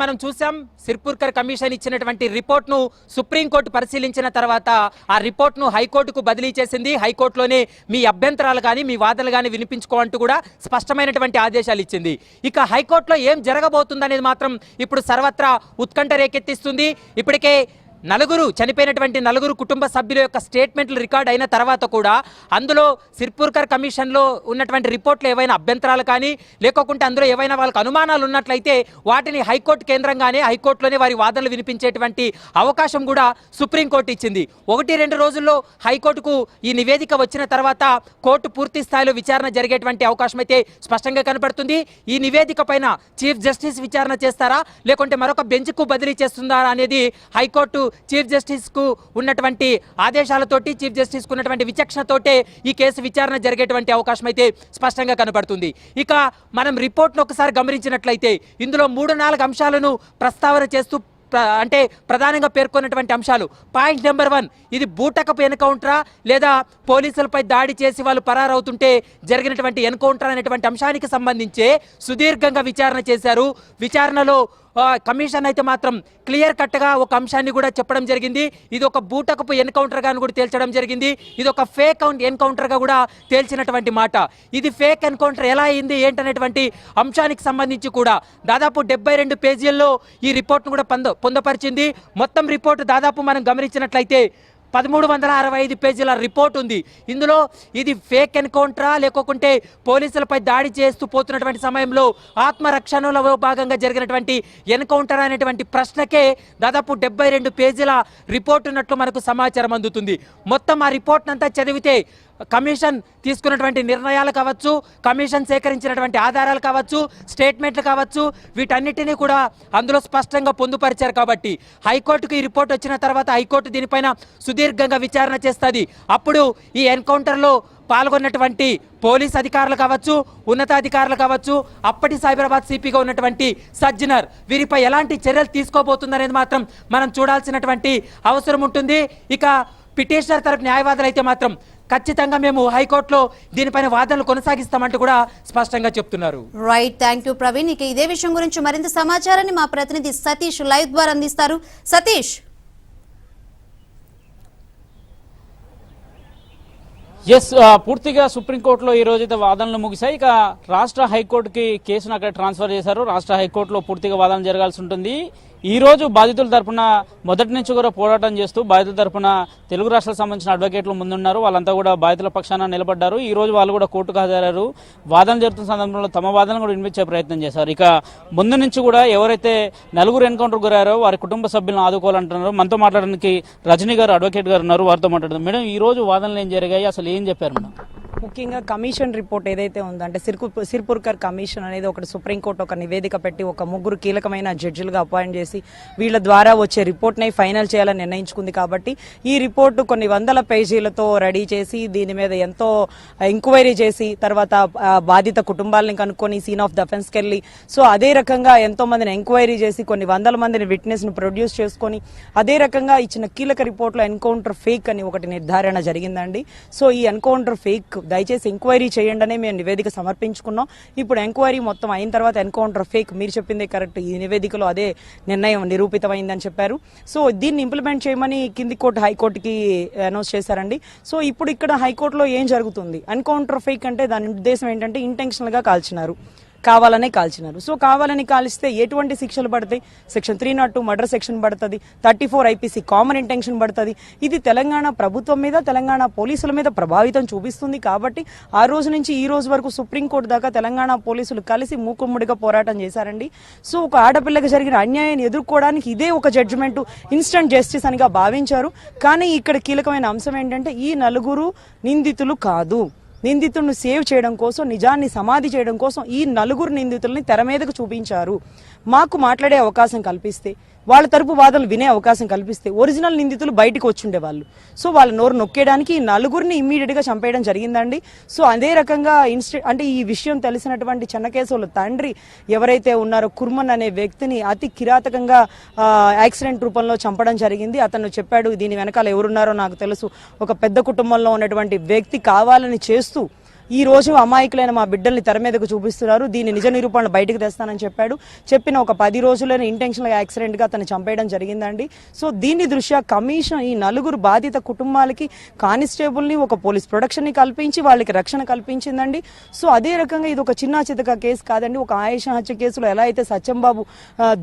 మనం చూసాం సిర్పుర్కర్ కమిషన్ ఇచ్చినటువంటి రిపోర్ట్ను సుప్రీంకోర్టు పరిశీలించిన తర్వాత ఆ రిపోర్ట్ను హైకోర్టుకు బదిలీ చేసింది. హైకోర్టులోనే మీ అభ్యంతరాలు కానీ మీ వాదనలు కానీ వినిపించుకోవంటూ కూడా స్పష్టమైనటువంటి ఆదేశాలు ఇచ్చింది. ఇక హైకోర్టులో ఏం జరగబోతుంది అనేది మాత్రం ఇప్పుడు సర్వత్రా ఉత్కంఠ రేకెత్తిస్తుంది. ఇప్పటికే చనిపోయినటువంటి 4 కుటుంబ సభ్యుల యొక్క స్టేట్మెంట్లు రికార్డ్ అయిన తర్వాత కూడా అందులో సిర్పుర్కర్ కమిషన్లో ఉన్నటువంటి రిపోర్ట్లు ఏవైనా అభ్యంతరాలు కానీ లేకోకుంటే అందులో ఏవైనా వాళ్ళకి అనుమానాలు ఉన్నట్లయితే వాటిని హైకోర్టు కేంద్రంగానే హైకోర్టులోనే వారి వాదనలు వినిపించేటువంటి అవకాశం కూడా సుప్రీంకోర్టు ఇచ్చింది. 1-2 రోజుల్లో హైకోర్టుకు ఈ నివేదిక వచ్చిన తర్వాత కోర్టు పూర్తి స్థాయిలో విచారణ జరిగేటువంటి అవకాశం అయితే స్పష్టంగా కనపడుతుంది. ఈ నివేదిక పైన చీఫ్ జస్టిస్ విచారణ చేస్తారా లేకుంటే మరొక బెంచ్కు బదిలీ చేస్తుందా అనేది హైకోర్టు చీఫ్ జస్టిస్ కు ఉన్నటువంటి ఆదేశాలతోటి, చీఫ్ జస్టిస్ కు ఉన్నటువంటి విచక్షణతోటే ఈ కేసు విచారణ జరిగేటువంటి అవకాశం అయితే స్పష్టంగా కనబడుతుంది. ఇక మనం రిపోర్ట్ను ఒకసారి గమనించినట్లయితే ఇందులో 3-4 అంశాలను ప్రస్తావన చేస్తూ అంటే ప్రధానంగా పేర్కొన్నటువంటి అంశాలు. పాయింట్ నెంబర్ 1, ఇది బూటకపు ఎన్కౌంటరా లేదా పోలీసులపై దాడి చేసి వాళ్ళు పరారవుతుంటే జరిగినటువంటి ఎన్కౌంటర్ అనేటువంటి అంశానికి సంబంధించి సుదీర్ఘంగా విచారణ చేశారు. విచారణలో కమిషన్ అయితే మాత్రం క్లియర్ కట్గా ఒక అంశాన్ని కూడా చెప్పడం జరిగింది. ఇది ఒక బూటకపు ఎన్కౌంటర్ గా కూడా తేల్చడం జరిగింది. ఇది ఒక ఫేక్ ఎన్కౌంటర్ గా కూడా తేల్చినటువంటి మాట. ఇది ఫేక్ ఎన్కౌంటర్ ఎలా అయింది ఏంటనేటువంటి అంశానికి సంబంధించి కూడా దాదాపు 72 పేజీల్లో ఈ రిపోర్ట్ను కూడా పొందపరిచింది. మొత్తం రిపోర్టు దాదాపు మనం గమనించినట్లయితే 1365 పేజీల రిపోర్ట్ ఉంది. ఇందులో ఇది ఫేక్ ఎన్కౌంటరా లేకుంటే పోలీసులపై దాడి చేస్తూ పోతున్నటువంటి సమయంలో ఆత్మరక్షణలో భాగంగా జరిగినటువంటి ఎన్కౌంటర్ అనేటువంటి ప్రశ్నకే దాదాపు 72 పేజీల రిపోర్ట్ ఉన్నట్లు మనకు సమాచారం అందుతుంది. మొత్తం ఆ రిపోర్ట్ అంతా చదివితే కమిషన్ తీసుకున్నటువంటి నిర్ణయాలు కావచ్చు, కమిషన్ సేకరించినటువంటి ఆధారాలు కావచ్చు, స్టేట్మెంట్లు కావచ్చు, వీటన్నిటినీ కూడా అందులో స్పష్టంగా పొందుపరిచారు. కాబట్టి హైకోర్టుకు ఈ రిపోర్ట్ వచ్చిన తర్వాత హైకోర్టు దీనిపైన సుదీర్ఘంగా విచారణ చేస్తుంది. అప్పుడు ఈ ఎన్కౌంటర్లో పాల్గొన్నటువంటి పోలీస్ అధికారులు కావచ్చు, ఉన్నతాధికారులు కావచ్చు, అప్పటి సైబరాబాద్ సిపిగా ఉన్నటువంటి సజ్జనర్ వీరిపై ఎలాంటి చర్యలు తీసుకోబోతుందనేది మాత్రం మనం చూడాల్సినటువంటి అవసరం ఉంటుంది. ఇక పిటిషనర్ తరపు న్యాయవాదులు అయితే మాత్రం ఖచ్చితంగా మేము హైకోర్టులో దీనిపైన వాదనలు కొనసాగిస్తామంటూ కూడా స్పష్టంగా చెప్తున్నారు. Right, thank you Praveen. ఇక ఇదే విషయం గురించి మరింత సమాచారాన్ని మా ప్రతినిధి సతీష్ లైవ్ ద్వారా అందిస్తారు. సతీష్. పూర్తిగా సుప్రీంకోర్టులో ఈ రోజైతే వాదనలు ముగిశాయి. ఇక రాష్ట్ర హైకోర్టుకి కేసును అక్కడ ట్రాన్స్ఫర్ చేశారు. రాష్ట్ర హైకోర్టులో పూర్తిగా వాదన జరగాల్సి ఉంటుంది. ఈ రోజు బాధితుల తరపున మొదటి నుంచి కూడా పోరాటం చేస్తూ బాధితుల తరపున తెలుగు రాష్ట్రాలకు సంబంధించిన అడ్వకేట్లు ముందున్నారు. వాళ్ళంతా కూడా బాధితుల పక్షాన నిలబడ్డారు. ఈ రోజు వాళ్ళు కూడా కోర్టుకు హాజరయ్యారు. వాదన జరుగుతున్న సందర్భంలో తమ వాదనలు కూడా వినిపించే ప్రయత్నం చేశారు. ఇక ముందు నుంచి కూడా ఎవరైతే నలుగురు ఎన్కౌంటర్ గురయ్యారో వారి కుటుంబ సభ్యులను ఆదుకోవాలంటున్నారు. మనతో మాట్లాడడానికి రజనీ గారు అడ్వకేట్ గారు ఉన్నారు. వారితో మాట్లాడదాం. మేడం, ఈ రోజు వాదనలు ఏం జరిగాయి, అసలు ఏం చెప్పారు మేడం? ముఖ్యంగా కమిషన్ రిపోర్ట్ ఏదైతే ఉందో అంటే సిర్పుర్కర్ కమిషన్ అనేది ఒకటి సుప్రీంకోర్టు ఒక నివేదిక పెట్టి ఒక ముగ్గురు కీలకమైన జడ్జిలుగా అపాయింట్ చేసి వీళ్ళ ద్వారా వచ్చే రిపోర్ట్ని ఫైనల్ చేయాలని నిర్ణయించుకుంది. కాబట్టి ఈ రిపోర్టు కొన్ని వందల పేజీలతో రెడీ చేసి దీని మీద ఎంతో ఎంక్వైరీ చేసి తర్వాత బాధిత కుటుంబాలను కనుక్కొని సీన్ ఆఫ్ డిఫెన్స్కి వెళ్ళి సో అదే రకంగా ఎంతో మందిని ఎంక్వైరీ చేసి కొన్ని వందల మందిని విట్నెస్ను ప్రొడ్యూస్ చేసుకొని అదే రకంగా ఇచ్చిన కీలక రిపోర్ట్లో ఎన్కౌంటర్ ఫేక్ అని ఒకటి నిర్ధారణ జరిగిందండి. సో ఈ ఎన్కౌంటర్ ఫేక్ దయచేసి ఎంక్వైరీ చేయండి అనే మేము నివేదిక సమర్పించుకున్నాం. ఇప్పుడు ఎంక్వైరీ మొత్తం అయిన తర్వాత ఎన్కౌంటర్ ఫేక్ మీరు చెప్పిందే కరెక్ట్, ఈ నివేదికలో అదే నిర్ణయం నిరూపితమైందని చెప్పారు. సో దీన్ని ఇంప్లిమెంట్ చేయమని కింది కోర్టు హైకోర్టుకి అనౌన్స్ చేశారండి. సో ఇప్పుడు ఇక్కడ హైకోర్టులో ఏం జరుగుతుంది, ఎన్కౌంటర్ ఫేక్ అంటే దాని ఉద్దేశం ఏంటంటే ఇంటెన్షనల్గా కాల్చినారు, కావాలనే కాల్చినారు. సో కావాలని కాల్చితే ఎటువంటి శిక్షలు పడతాయి? సెక్షన్ 302 మర్డర్ సెక్షన్ పడుతుంది, 34 IPC కామన్ ఇంటెన్షన్ పడుతుంది. ఇది తెలంగాణ ప్రభుత్వం మీద తెలంగాణ పోలీసుల మీద ప్రభావితం చూపిస్తుంది. కాబట్టి ఆ రోజు నుంచి ఈ రోజు వరకు సుప్రీంకోర్టు దాకా తెలంగాణ పోలీసులు కలిసి మూకుమ్మడిగా పోరాటం చేశారండి. సో ఒక ఆడపిల్లకి జరిగిన అన్యాయాన్ని ఎదుర్కోవడానికి ఇదే ఒక జడ్జిమెంట్ ఇన్స్టంట్ జస్టిస్ అనిగా భావించారు. కానీ ఇక్కడ కీలకమైన అంశం ఏంటంటే ఈ నలుగురు నిందితులు కాదు, నిందితులను సేవ్ చేయడం కోసం నిజాన్ని సమాధి చేయడం కోసం ఈ నలుగురు నిందితుల్ని తెర మీదకు చూపించారు. మాకు మాట్లాడే అవకాశం కల్పిస్తే వాళ్ళ తరపు వాదనలు వినే అవకాశం కల్పిస్తే ఒరిజినల్ నిందితులు బయటకు వచ్చుండే వాళ్ళు. సో వాళ్ళ నోరు నొక్కేయడానికి ఈ నలుగురిని ఇమ్మీడియట్ గా చంపేయడం జరిగిందండి. సో అదే రకంగా అంటే ఈ విషయం తెలిసినటువంటి చెన్నకేశవుల తండ్రి ఎవరైతే ఉన్నారో కుర్మన్ అనే వ్యక్తిని అతి కిరాతకంగా యాక్సిడెంట్ రూపంలో చంపడం జరిగింది. అతను చెప్పాడు దీని వెనకాల ఎవరున్నారో నాకు తెలుసు, ఒక పెద్ద కుటుంబంలో ఉన్నటువంటి వ్యక్తి కావాలని చేస్తూ ఈ రోజు అమాయకులైన మా బిడ్డల్ని తెర మీదకు చూపిస్తున్నారు, దీని నిజ నిరూపణ బయటకు తెస్తానని చెప్పాడు. చెప్పిన ఒక 10 రోజుల్లోనే ఇంటెన్షనల్ యాక్సిడెంట్ గా అతను చంపేయడం జరిగిందండి. సో దీని దృష్ట్యా కమిషన్ ఈ నలుగురు బాధిత కుటుంబాలకి కానిస్టేబుల్ ని ఒక పోలీస్ ప్రొటెక్షన్ ని కల్పించి వాళ్ళకి రక్షణ కల్పించిందండి. సో అదే రకంగా ఇది ఒక చిన్న చితక కేసు కాదండి. ఒక ఆయేషా హత్య కేసులో ఎలా అయితే సత్యంబాబు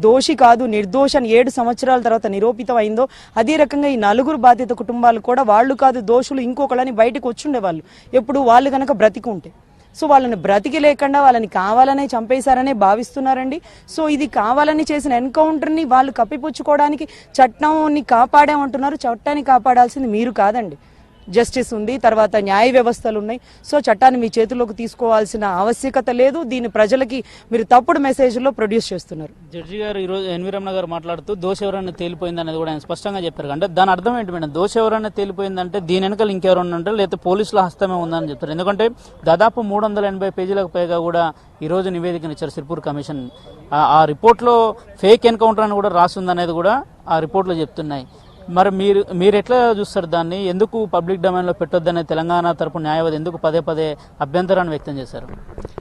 దోషి కాదు నిర్దోష అని 7 సంవత్సరాల తర్వాత నిరూపితం అయిందో అదే రకంగా ఈ నలుగురు బాధిత కుటుంబాలు కూడా వాళ్ళు కాదు దోషులు ఇంకొకళ్ళని బయటకు వచ్చుండేవాళ్ళు ఎప్పుడు వాళ్ళు కనుక ఉంటే. సో వాళ్ళని బ్రతికి లేకుండా వాళ్ళని కావాలనే చంపేశారనే భావిస్తున్నారండి. సో ఇది కావాలని చేసిన ఎన్కౌంటర్ని వాళ్ళు కప్పిపుచ్చుకోవడానికి చట్టాన్ని కాపాడామంటున్నారు. చట్టాన్ని కాపాడాల్సింది మీరు కాదండి, జస్టిస్ ఉంది, తర్వాత న్యాయ వ్యవస్థలు ఉన్నాయి. సో చట్టాన్ని మీ చేతుల్లోకి తీసుకోవాల్సిన ఆవశ్యకత లేదు. దీన్ని ప్రజలకి మీరు తప్పుడు మెసేజ్లో ప్రొడ్యూస్ చేస్తున్నారు. జడ్జి గారు ఈరోజు ఎన్వి రమణ గారు మాట్లాడుతూ దోష ఎవరైనా తేలిపోయింది అనేది కూడా ఆయన స్పష్టంగా చెప్పారు. అంటే దాని అర్థం ఏంటి మేడం? దోష ఎవరైనా తేలిపోయిందంటే దీని వెనకాల ఇంకెవరైనా ఉంటారు, లేకపోతే పోలీసుల హస్తమే ఉందని చెప్తారు. ఎందుకంటే దాదాపు 380 పేజీలకు పైగా కూడా ఈ రోజు నివేదికను ఇచ్చారు సిర్పూర్ కమిషన్. ఆ రిపోర్ట్లో ఫేక్ ఎన్కౌంటర్ అని కూడా రాస్తుందనేది కూడా ఆ రిపోర్ట్లో చెప్తున్నాయి. మరి మీరు ఎట్లా చూస్తారు దాన్ని? ఎందుకు పబ్లిక్ డొమైన్లో పెట్టొద్దనే తెలంగాణ తరపు న్యాయవాది ఎందుకు పదే పదే అభ్యంతరాన్ని వ్యక్తం చేశారు?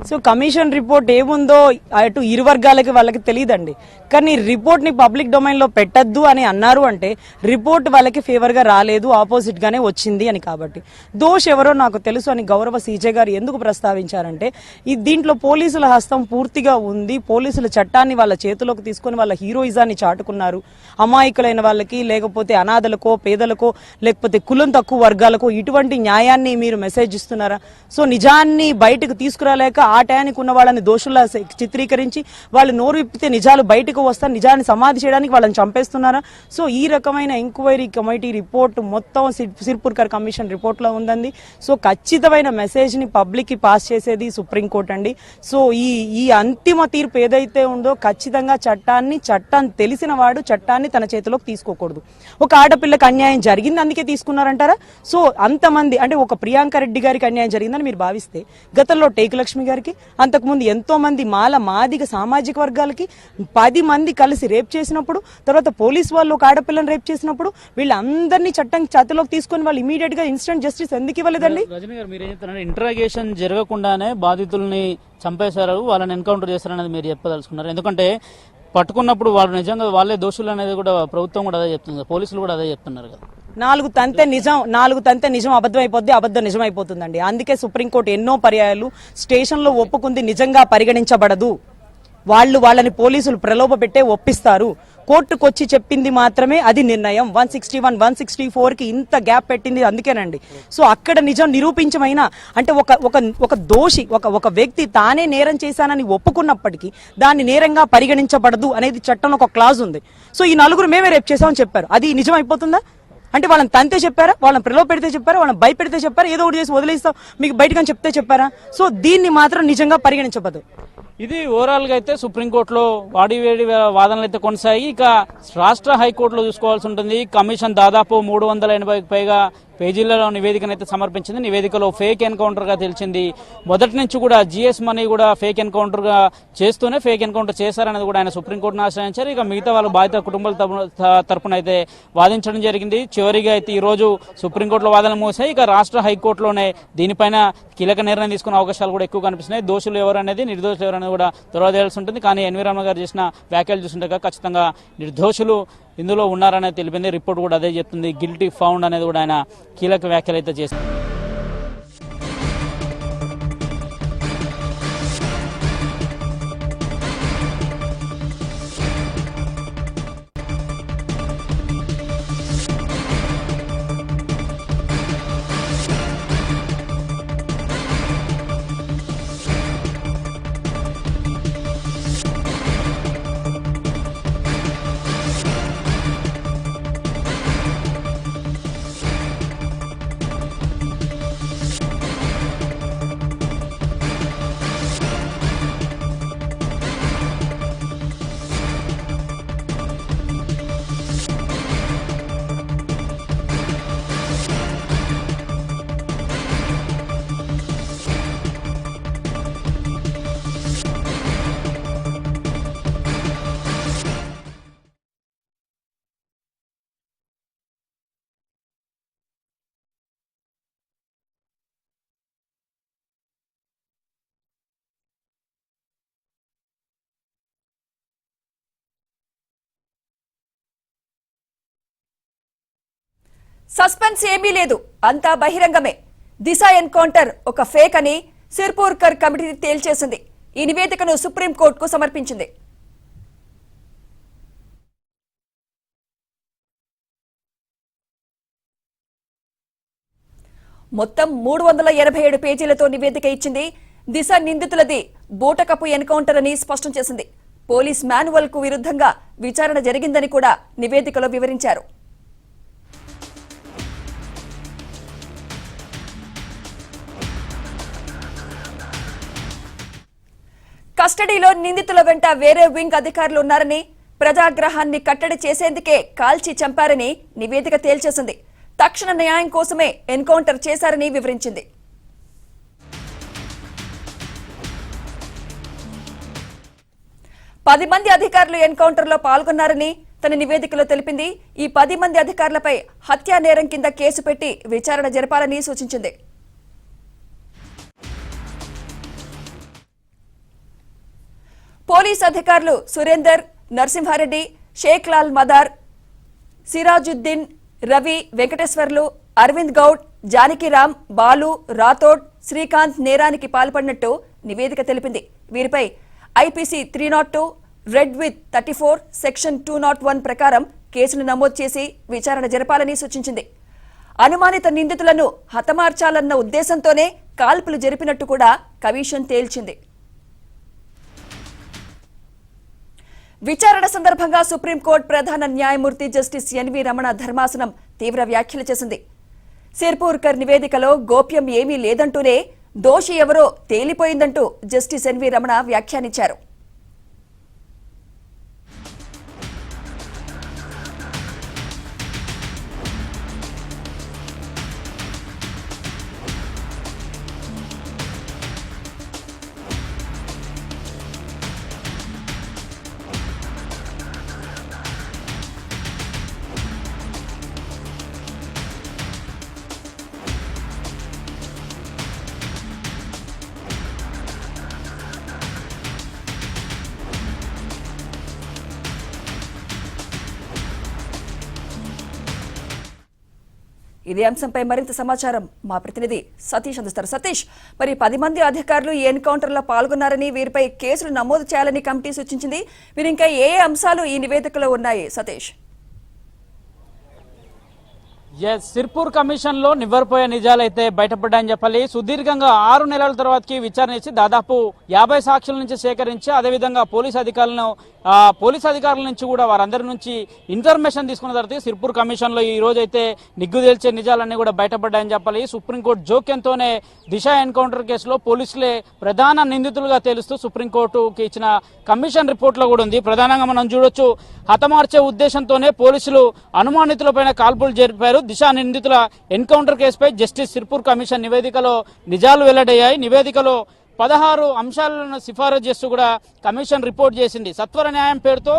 సో కమిషన్ రిపోర్ట్ ఏముందో అటు ఇరు వర్గాలకి వాళ్ళకి తెలియదండి. కానీ రిపోర్ట్ని పబ్లిక్ డొమైన్లో పెట్టద్దు అని అన్నారు అంటే రిపోర్ట్ వాళ్ళకి ఫేవర్గా రాలేదు, ఆపోజిట్గానే వచ్చింది అని. కాబట్టి దోష్ ఎవరో నాకు తెలుసు అని గౌరవ సీజే గారు ఎందుకు ప్రస్తావించారంటే దీంట్లో పోలీసుల హస్తం పూర్తిగా ఉంది. పోలీసుల చట్టాన్ని వాళ్ళ చేతిలోకి తీసుకొని వాళ్ళ హీరోయిజాన్ని చాటుకున్నారు. అమాయకులైన వాళ్ళకి లేకపోతే అనాథలకో పేదలకో లేకపోతే కులం తక్కువ వర్గాలకో ఇటువంటి న్యాయాన్ని మీరు మెసేజ్ ఇస్తున్నారా? సో నిజాన్ని బయటకు తీసుకురాలేక ఆ టయానికి ఉన్న వాళ్ళని దోషుల్లా చిత్రీకరించి వాళ్ళు నోరు విప్పితే నిజాలు బయటకు వస్తారు, నిజాన్ని సమాధి చేయడానికి వాళ్ళని చంపేస్తున్నారా? సో ఈ రకమైన ఎంక్వైరీ కమిటీ రిపోర్ట్ మొత్తం సిర్పుర్కర్ కమిషన్ రిపోర్ట్లో ఉందండి. సో ఖచ్చితమైన మెసేజ్ని పబ్లిక్కి పాస్ చేసేది సుప్రీంకోర్టు అండి. సో ఈ అంతిమ తీర్పు ఏదైతే ఉందో ఖచ్చితంగా చట్టం తెలిసిన వాడు చట్టాన్ని తన చేతిలోకి తీసుకోకూడదు. ఒక ఆడపిల్లకి అన్యాయం జరిగింది అందుకే తీసుకున్నారంటారా? సో అంతమంది అంటే ఒక ప్రియాంక రెడ్డి గారికి అన్యాయం జరిగిందని మీరు భావిస్తే గతంలో టేకులక్ష్మి గారికి అంతకుముందు ఎంతో మంది మాదిగ సామాజిక వర్గాలకి 10 మంది కలిసి రేప్ చేసినప్పుడు తర్వాత పోలీసు వాళ్ళు ఒక ఆడపిల్లని రేప్ చేసినప్పుడు వీళ్ళందరినీ చట్టం చేతిలోకి తీసుకొని వాళ్ళు ఇమీడియట్ గా ఇన్స్టెంట్ జస్టిస్ ఎందుకు ఇవ్వలేదండి? రజనీ గారు మీరు ఏం చెప్తారంటే ఇంటరాగేషన్ జరగకుండానే బాధితుల్ని చంపేశారు, వాళ్ళని ఎన్కౌంటర్ చేశారనేది మీరు చెప్పదలుచుకున్నారు. ఎందుకంటే పట్టుకున్నప్పుడు వాళ్ళు నిజంగా వాళ్ళే దోషులు అనేది కూడా ప్రభుత్వం కూడా అదే చెప్తుంది, పోలీసులు కూడా అదే చెప్తున్నారు కదా. 4 తంతే నిజం అబద్ధం అయిపోద్ది, అబద్ధం నిజం అయిపోతుందండి. అందుకే సుప్రీంకోర్టు ఎన్నో పర్యాయాలు స్టేషన్లో ఒప్పుకుంది నిజంగా పరిగణించబడదు, వాళ్ళని పోలీసులు ప్రలోభ పెట్టే ఒప్పిస్తారు. కోర్టుకు వచ్చి చెప్పింది మాత్రమే అది నిర్ణయం. 161, 164కి ఇంత గ్యాప్ పెట్టింది అందుకేనండి. సో అక్కడ నిజం నిరూపించమైనా అంటే ఒక దోషి ఒక వ్యక్తి తానే నేరం చేశానని ఒప్పుకున్నప్పటికీ దాన్ని నేరంగా పరిగణించబడదు అనేది చట్టంలో ఒక క్లాజ్ ఉంది. సో ఈ నలుగురు మేమే రేపు చేసామని చెప్పారు, అది నిజం అయిపోతుందా? అంటే వాళ్ళని తంతే చెప్పారా, వాళ్ళని ప్రలోభ పెడితే చెప్పారా, వాళ్ళని భయపెడితే చెప్పారా, ఏదో ఒకటి చేసి వదిలేస్తాం మీకు బయటకని చెప్తే చెప్పారా? సో దీన్ని మాత్రం నిజంగా పరిగణించబడదు. ఇది ఓవరాల్ గా అయితే సుప్రీంకోర్టులో వాడివేడి వాదనలు అయితే కొనసాగి ఇక రాష్ట్ర హైకోర్టులో చూసుకోవాల్సి ఉంటుంది. కమిషన్ దాదాపు 380కి పైగా పేజీలలో నివేదికను అయితే సమర్పించింది. నివేదికలో ఫేక్ ఎన్కౌంటర్ గా తెలిసింది. మొదటి నుంచి కూడా జిఎస్ మనీ కూడా ఫేక్ ఎన్కౌంటర్ గా చేస్తూనే ఫేక్ ఎన్కౌంటర్ చేశారనేది కూడా ఆయన సుప్రీంకోర్టును ఆశ్రయించారు. ఇక మిగతా వాళ్ళ బాధిత కుటుంబాల తరపున అయితే వాదించడం జరిగింది. చివరిగా అయితే ఈ రోజు సుప్రీంకోర్టులో వాదనలు మూసాయి. ఇక రాష్ట్ర హైకోర్టులోనే దీనిపైన కీలక నిర్ణయం తీసుకునే అవకాశాలు కూడా ఎక్కువ కనిపిస్తున్నాయి. దోషులు ఎవరనేది నిర్దోషులు ఎవరనేది కూడా త్వరగా తెలిసి ఉంటుంది. కానీ ఎన్వి రమణ గారు చేసిన వ్యాఖ్యలు చూస్తుంటే ఖచ్చితంగా నిర్దోషులు ఇందులో ఉన్నారనేది తెలిపింది. రిపోర్ట్ కూడా అదే చెప్తుంది. గిల్టీ ఫౌండ్ అనేది కూడా ఆయన కీలక వ్యాఖ్యలు అయితే చేశారు. సస్పెన్స్ ఏమీ లేదు, అంతా బహిరంగమే. దిశ ఎన్కౌంటర్ ఒక ఫేక్ అని సిర్పూర్కర్ కమిటీ తేల్చేసింది. ఈ నివేదికను సుప్రీంకోర్టుకు సమర్పించింది. మొత్తం 387 పేజీలతో నివేదిక ఇచ్చింది. దిశ నిందితులది బూటకపు ఎన్కౌంటర్ అని స్పష్టం చేసింది. పోలీస్ మాన్యువల్ కు విరుద్ధంగా విచారణ జరిగిందని కూడా నివేదికలో వివరించారు. కస్టడీలో నిందితుల వెంట వేరే వింగ్ అధికారులు ఉన్నారని, ప్రజాగ్రహాన్ని కట్టడి చేసేందుకే కాల్చి చంపారని నివేదిక తేల్చేసింది. తక్షణ న్యాయం కోసమే ఎన్కౌంటర్ చేశారని వివరించింది. పది మంది అధికారులు ఎన్కౌంటర్లో పాల్గొన్నారని తన నివేదికలో తెలిపింది. ఈ 10 మంది అధికారులపై హత్యా నేరం కింద కేసు పెట్టి విచారణ జరపాలని సూచించింది. పోలీస్ అధికారులు సురేందర్, నరసింహారెడ్డి, షేక్ లాల్ మదార్, సిరాజుద్దీన్, రవి, వెంకటేశ్వర్లు, అరవింద్ గౌడ్, జానకిరామ్, బాలు, రాథోడ్, శ్రీకాంత్ నేరానికి పాల్పడినట్టు నివేదిక తెలిపింది. వీరిపై ఐపీసీ 302, రెడ్ విత్ 34, సెక్షన్ 201 ప్రకారం కేసులు నమోదు చేసి విచారణ జరపాలని సూచించింది. అనుమానిత నిందితులను హతమార్చాలన్న ఉద్దేశంతోనే కాల్పులు జరిపినట్టు కూడా కమిషన్ తేల్చింది. విచారణ సందర్భంగా సుప్రీంకోర్టు ప్రధాన న్యాయమూర్తి జస్టిస్ ఎన్వి రమణ ధర్మాసనం తీవ్ర వ్యాఖ్యలు చేసింది. సిర్పూర్కర్ నివేదికలో గోప్యం ఏమీ లేదంటూనే దోషి ఎవరో తేలిపోయిందంటూ జస్టిస్ ఎన్వి రమణ వ్యాఖ్యానించారు. ఇదే అంశంపై మరింత సమాచారం మా ప్రతినిధి సతీష్ అందిస్తారు. సతీష్, మరి 10 మంది అధికారులు ఈ ఎన్కౌంటర్లో పాల్గొన్నారని, వీరిపై కేసులు నమోదు చేయాలని కమిటీ సూచించింది. వీరు ఇంకా ఏ అంశాలు ఈ నివేదికలో ఉన్నాయి సతీష్? సిర్పూర్ కమిషన్ లో నివ్వెరపోయే నిజాలైతే బయటపడ్డాయని చెప్పాలి. సుదీర్ఘంగా 6 నెలల తర్వాతకి విచారణ చేసి దాదాపు 50 సాక్షుల నుంచి సేకరించి అదేవిధంగా పోలీస్ అధికారుల నుంచి కూడా వారందరి నుంచి ఇన్ఫర్మేషన్ తీసుకున్న తర్వాత సిర్పూర్ కమిషన్ లో ఈ రోజు అయితే నిగ్గు తేల్చే నిజాలన్నీ కూడా బయటపడ్డాయని చెప్పాలి. సుప్రీంకోర్టు జోక్యంతోనే దిశ ఎన్కౌంటర్ కేసులో పోలీసులే ప్రధాన నిందితులుగా తేలుస్తూ సుప్రీంకోర్టుకి ఇచ్చిన కమిషన్ రిపోర్ట్ లో కూడా ఉంది. ప్రధానంగా మనం చూడొచ్చు, హతమార్చే ఉద్దేశంతోనే పోలీసులు అనుమానితులపైన కాల్పులు జరిపారు. దిశ నిందితుల ఎన్కౌంటర్ కేసుపై జస్టిస్ సిర్పూర్ కమిషన్ నివేదికలో నిజాలు వెల్లడయ్యాయి. నివేదికలో 16 అంశాలను సిఫారసు చేస్తూ కూడా కమిషన్ రిపోర్ట్ చేసింది. సత్వర న్యాయం పేరుతో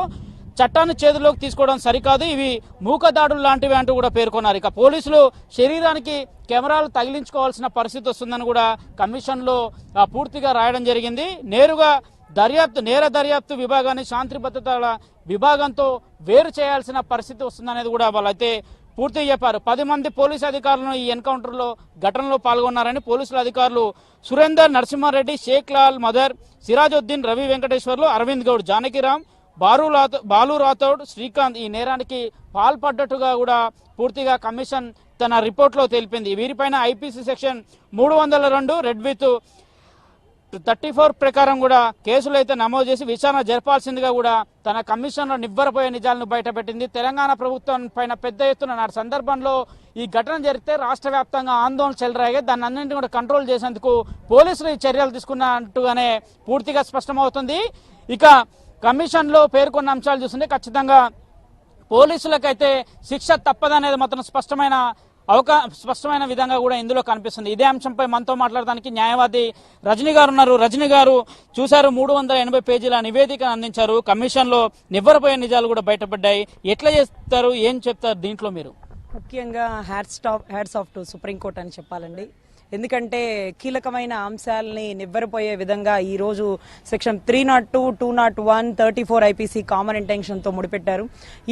చట్టాన్ని చేతుల్లోకి తీసుకోవడం సరికాదు, ఇవి మూకదాడులు లాంటివి అంటూ కూడా పేర్కొన్నారు. ఇక పోలీసులు శరీరానికి కెమెరాలు తగిలించుకోవాల్సిన పరిస్థితి వస్తుందని కూడా కమిషన్లో పూర్తిగా రాయడం జరిగింది. నేరుగా నేర దర్యాప్తు విభాగాన్ని శాంతి భద్రతల విభాగంతో వేరు చేయాల్సిన పరిస్థితి వస్తుందనేది కూడా వాళ్ళైతే పూర్తిగా చెప్పారు. 10 మంది పోలీసు అధికారులను ఈ ఎన్కౌంటర్లో ఘటనలో పాల్గొన్నారని పోలీసుల అధికారులు సురేందర్ నరసింహారెడ్డి, షేక్ లాల్ మదర్, సిరాజుద్దీన్, రవి వెంకటేశ్వర్లు, అరవింద్ గౌడ్, జానకిరామ్, బాలు రాథోడ్, శ్రీకాంత్ ఈ నేరానికి పాల్పడ్డట్టుగా కూడా పూర్తిగా కమిషన్ తన రిపోర్ట్లో తెలిపింది. వీరిపైన ఐపీసీ సెక్షన్ 302 రెడ్ విత్ 34 ప్రకారం కూడా కేసులు అయితే నమోదు చేసి విచారణ జరపాల్సిందిగా కూడా తన కమిషన్లో నివ్వెరపోయే నిజాలను బయటపెట్టింది. తెలంగాణ ప్రభుత్వం పైన పెద్ద ఎత్తున నాటి సందర్భంలో ఈ ఘటన జరిగితే రాష్ట్ర వ్యాప్తంగా ఆందోళన చెలరేగాయి. దాన్ని అన్నింటినీ కూడా కంట్రోల్ చేసేందుకు పోలీసులు ఈ చర్యలు తీసుకున్నట్టుగానే పూర్తిగా స్పష్టమవుతుంది. ఇక కమిషన్లో పేర్కొన్న అంశాలు చూస్తుంటే ఖచ్చితంగా పోలీసులకైతే శిక్ష తప్పదనేది మాత్రం స్పష్టమైన విధంగా కూడా ఇందులో కనిపిస్తుంది. ఇదే అంశంపై మనతో మాట్లాడడానికి న్యాయవాది రజనీ గారు ఉన్నారు. రజనీ గారు చూశారు, 380 పేజీల నివేదిక అందించారు. కమిషన్లో నివ్వెరపోయే నిజాలు కూడా బయటపడ్డాయి. ఎట్లా చేస్తారు, ఏం చెప్తారు దీంట్లో మీరు? ముఖ్యంగా హ్యాట్స్ ఆఫ్ టు సుప్రీంకోర్టు అని చెప్పాలండి. ఎందుకంటే కీలకమైన అంశాలని నివ్వెరపోయే విధంగా ఈరోజు సెక్షన్ 302, 201, 34 ఐపీసీ కామన్ ఇంటెన్షన్తో ముడిపెట్టారు.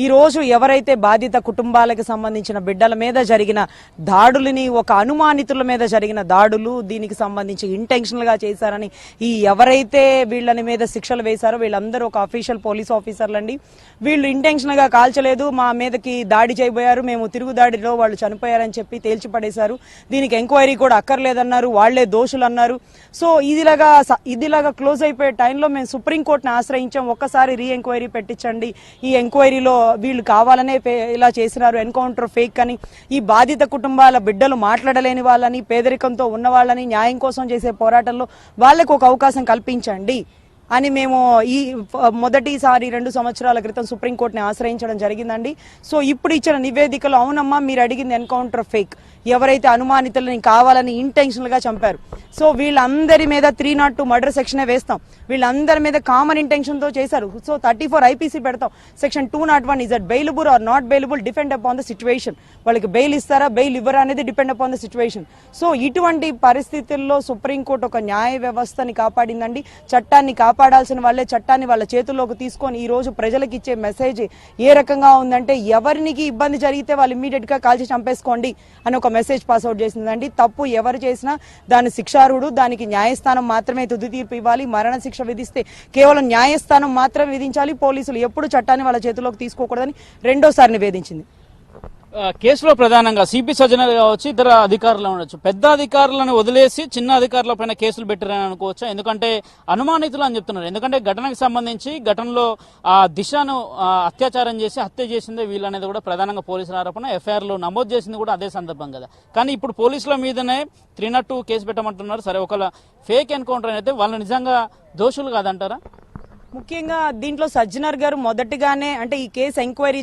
ఈరోజు ఎవరైతే బాధిత కుటుంబాలకు సంబంధించిన బిడ్డల మీద జరిగిన దాడులని, ఒక అనుమానితుల మీద జరిగిన దాడులు, దీనికి సంబంధించి ఇంటెన్షనల్గా చేశారని ఎవరైతే వీళ్ళని మీద శిక్షలు వేశారో వీళ్ళందరూ ఒక అఫీషియల్ పోలీస్ ఆఫీసర్లండి. వీళ్ళు ఇంటెన్షనల్గా కాల్చలేదు, మా మీదకి దాడి చేయబోయారు, మేము తిరుగుదాడిలో వాళ్ళు చనిపోయారని చెప్పి తేల్చి పడేశారు. దీనికి ఎంక్వైరీ కూడా అక్కర్లేదన్నారు, వాళ్లే దోషులు అన్నారు. సో ఇదిలాగా క్లోజ్ అయిపోయే టైంలో మేము సుప్రీంకోర్టుని ఆశ్రయించాం. ఒక్కసారి రీ ఎంక్వైరీ పెట్టించండి, ఈ ఎంక్వైరీలో వీళ్ళు కావాలనే ఇలా చేసినారు, ఎన్కౌంటర్ ఫేక్ అని, ఈ బాధిత కుటుంబాల బిడ్డలు మాట్లాడలేని వాళ్ళని, పేదరికంతో ఉన్న వాళ్ళని న్యాయం కోసం చేసే పోరాటంలో వాళ్ళకు ఒక అవకాశం కల్పించండి అని మేము ఈ మొదటిసారి 2 సంవత్సరాల క్రితం సుప్రీంకోర్టుని ఆశ్రయించడం జరిగిందండి. సో ఇప్పుడు ఇచ్చిన నివేదికలో అవునమ్మా మీరు అడిగింది ఎన్కౌంటర్ ఫేక్, ఎవరైతే అనుమానితులని కావాలని ఇంటెన్షనల్గా చంపారు, సో వీళ్ళందరి మీద 302 మర్డర్ సెక్షనే వేస్తాం, వీళ్ళందరి మీద కామన్ ఇంటెన్షన్తో చేశారు, సో 34 ఐపీసీ పెడతాం. Section 201 is at bailable or not bailable depend upon the situation, వాళ్ళకి బెయిల్ ఇస్తారా బెయిల్ ఇవ్వరా అనేది depend upon the situation. So ఇటువంటి పరిస్థితుల్లో సుప్రీంకోర్టు ఒక న్యాయ వ్యవస్థని కాపాడిందండి. చట్టాన్ని కాపాడాల్సిన వాళ్ళే చట్టాన్ని వాళ్ళ చేతుల్లోకి తీసుకొని ఈ రోజు ప్రజలకు ఇచ్చే మెసేజ్ ఏ రకంగా ఉందంటే, ఎవరికి ఇబ్బంది జరిగితే వాళ్ళు ఇమ్మీడియట్ గా కాల్చి చంపేసుకోండి అని ఒక మెసేజ్ పాస్ అవుట్ చేసిందండి. తప్పు ఎవరు చేసినా దాని శిక్షార్హుడు, దానికి న్యాయస్థానం మాత్రమే తుది తీర్పు ఇవ్వాలి. మరణ శిక్ష విధిస్తే కేవలం న్యాయస్థానం మాత్రమే విధించాలి. పోలీసులు ఎప్పుడు చట్టాన్ని వాళ్ళ చేతుల్లోకి తీసుకోకూడదని రెండోసారి నివేదించింది. కేసులో ప్రధానంగా సిపి సజ్జనర్ కావచ్చు, ఇతర అధికారులు ఉండొచ్చు, పెద్ద అధికారులను వదిలేసి చిన్న అధికారుల పైన కేసులు పెట్టారని అనుకోవచ్చు. ఎందుకంటే అనుమానితులు అని చెప్తున్నారు. ఎందుకంటే ఘటనకు సంబంధించి ఘటనలో ఆ దిశను అత్యాచారం చేసి హత్య చేసిందే వీళ్ళు అనేది కూడా ప్రధానంగా పోలీసుల ఆరోపణ. ఎఫ్ఐఆర్లో నమోదు చేసింది కూడా అదే సందర్భం కదా. కానీ ఇప్పుడు పోలీసుల మీదనే 302 కేసు పెట్టమంటున్నారు. సరే, ఒకవేళ ఫేక్ ఎన్కౌంటర్ అయితే వాళ్ళు నిజంగా దోషులు కాదంటారా? ముఖ్యంగా దీంట్లో సజ్జనర్ గారు మొదటిగానే అంటే ఈ కేసు ఎంక్వైరీ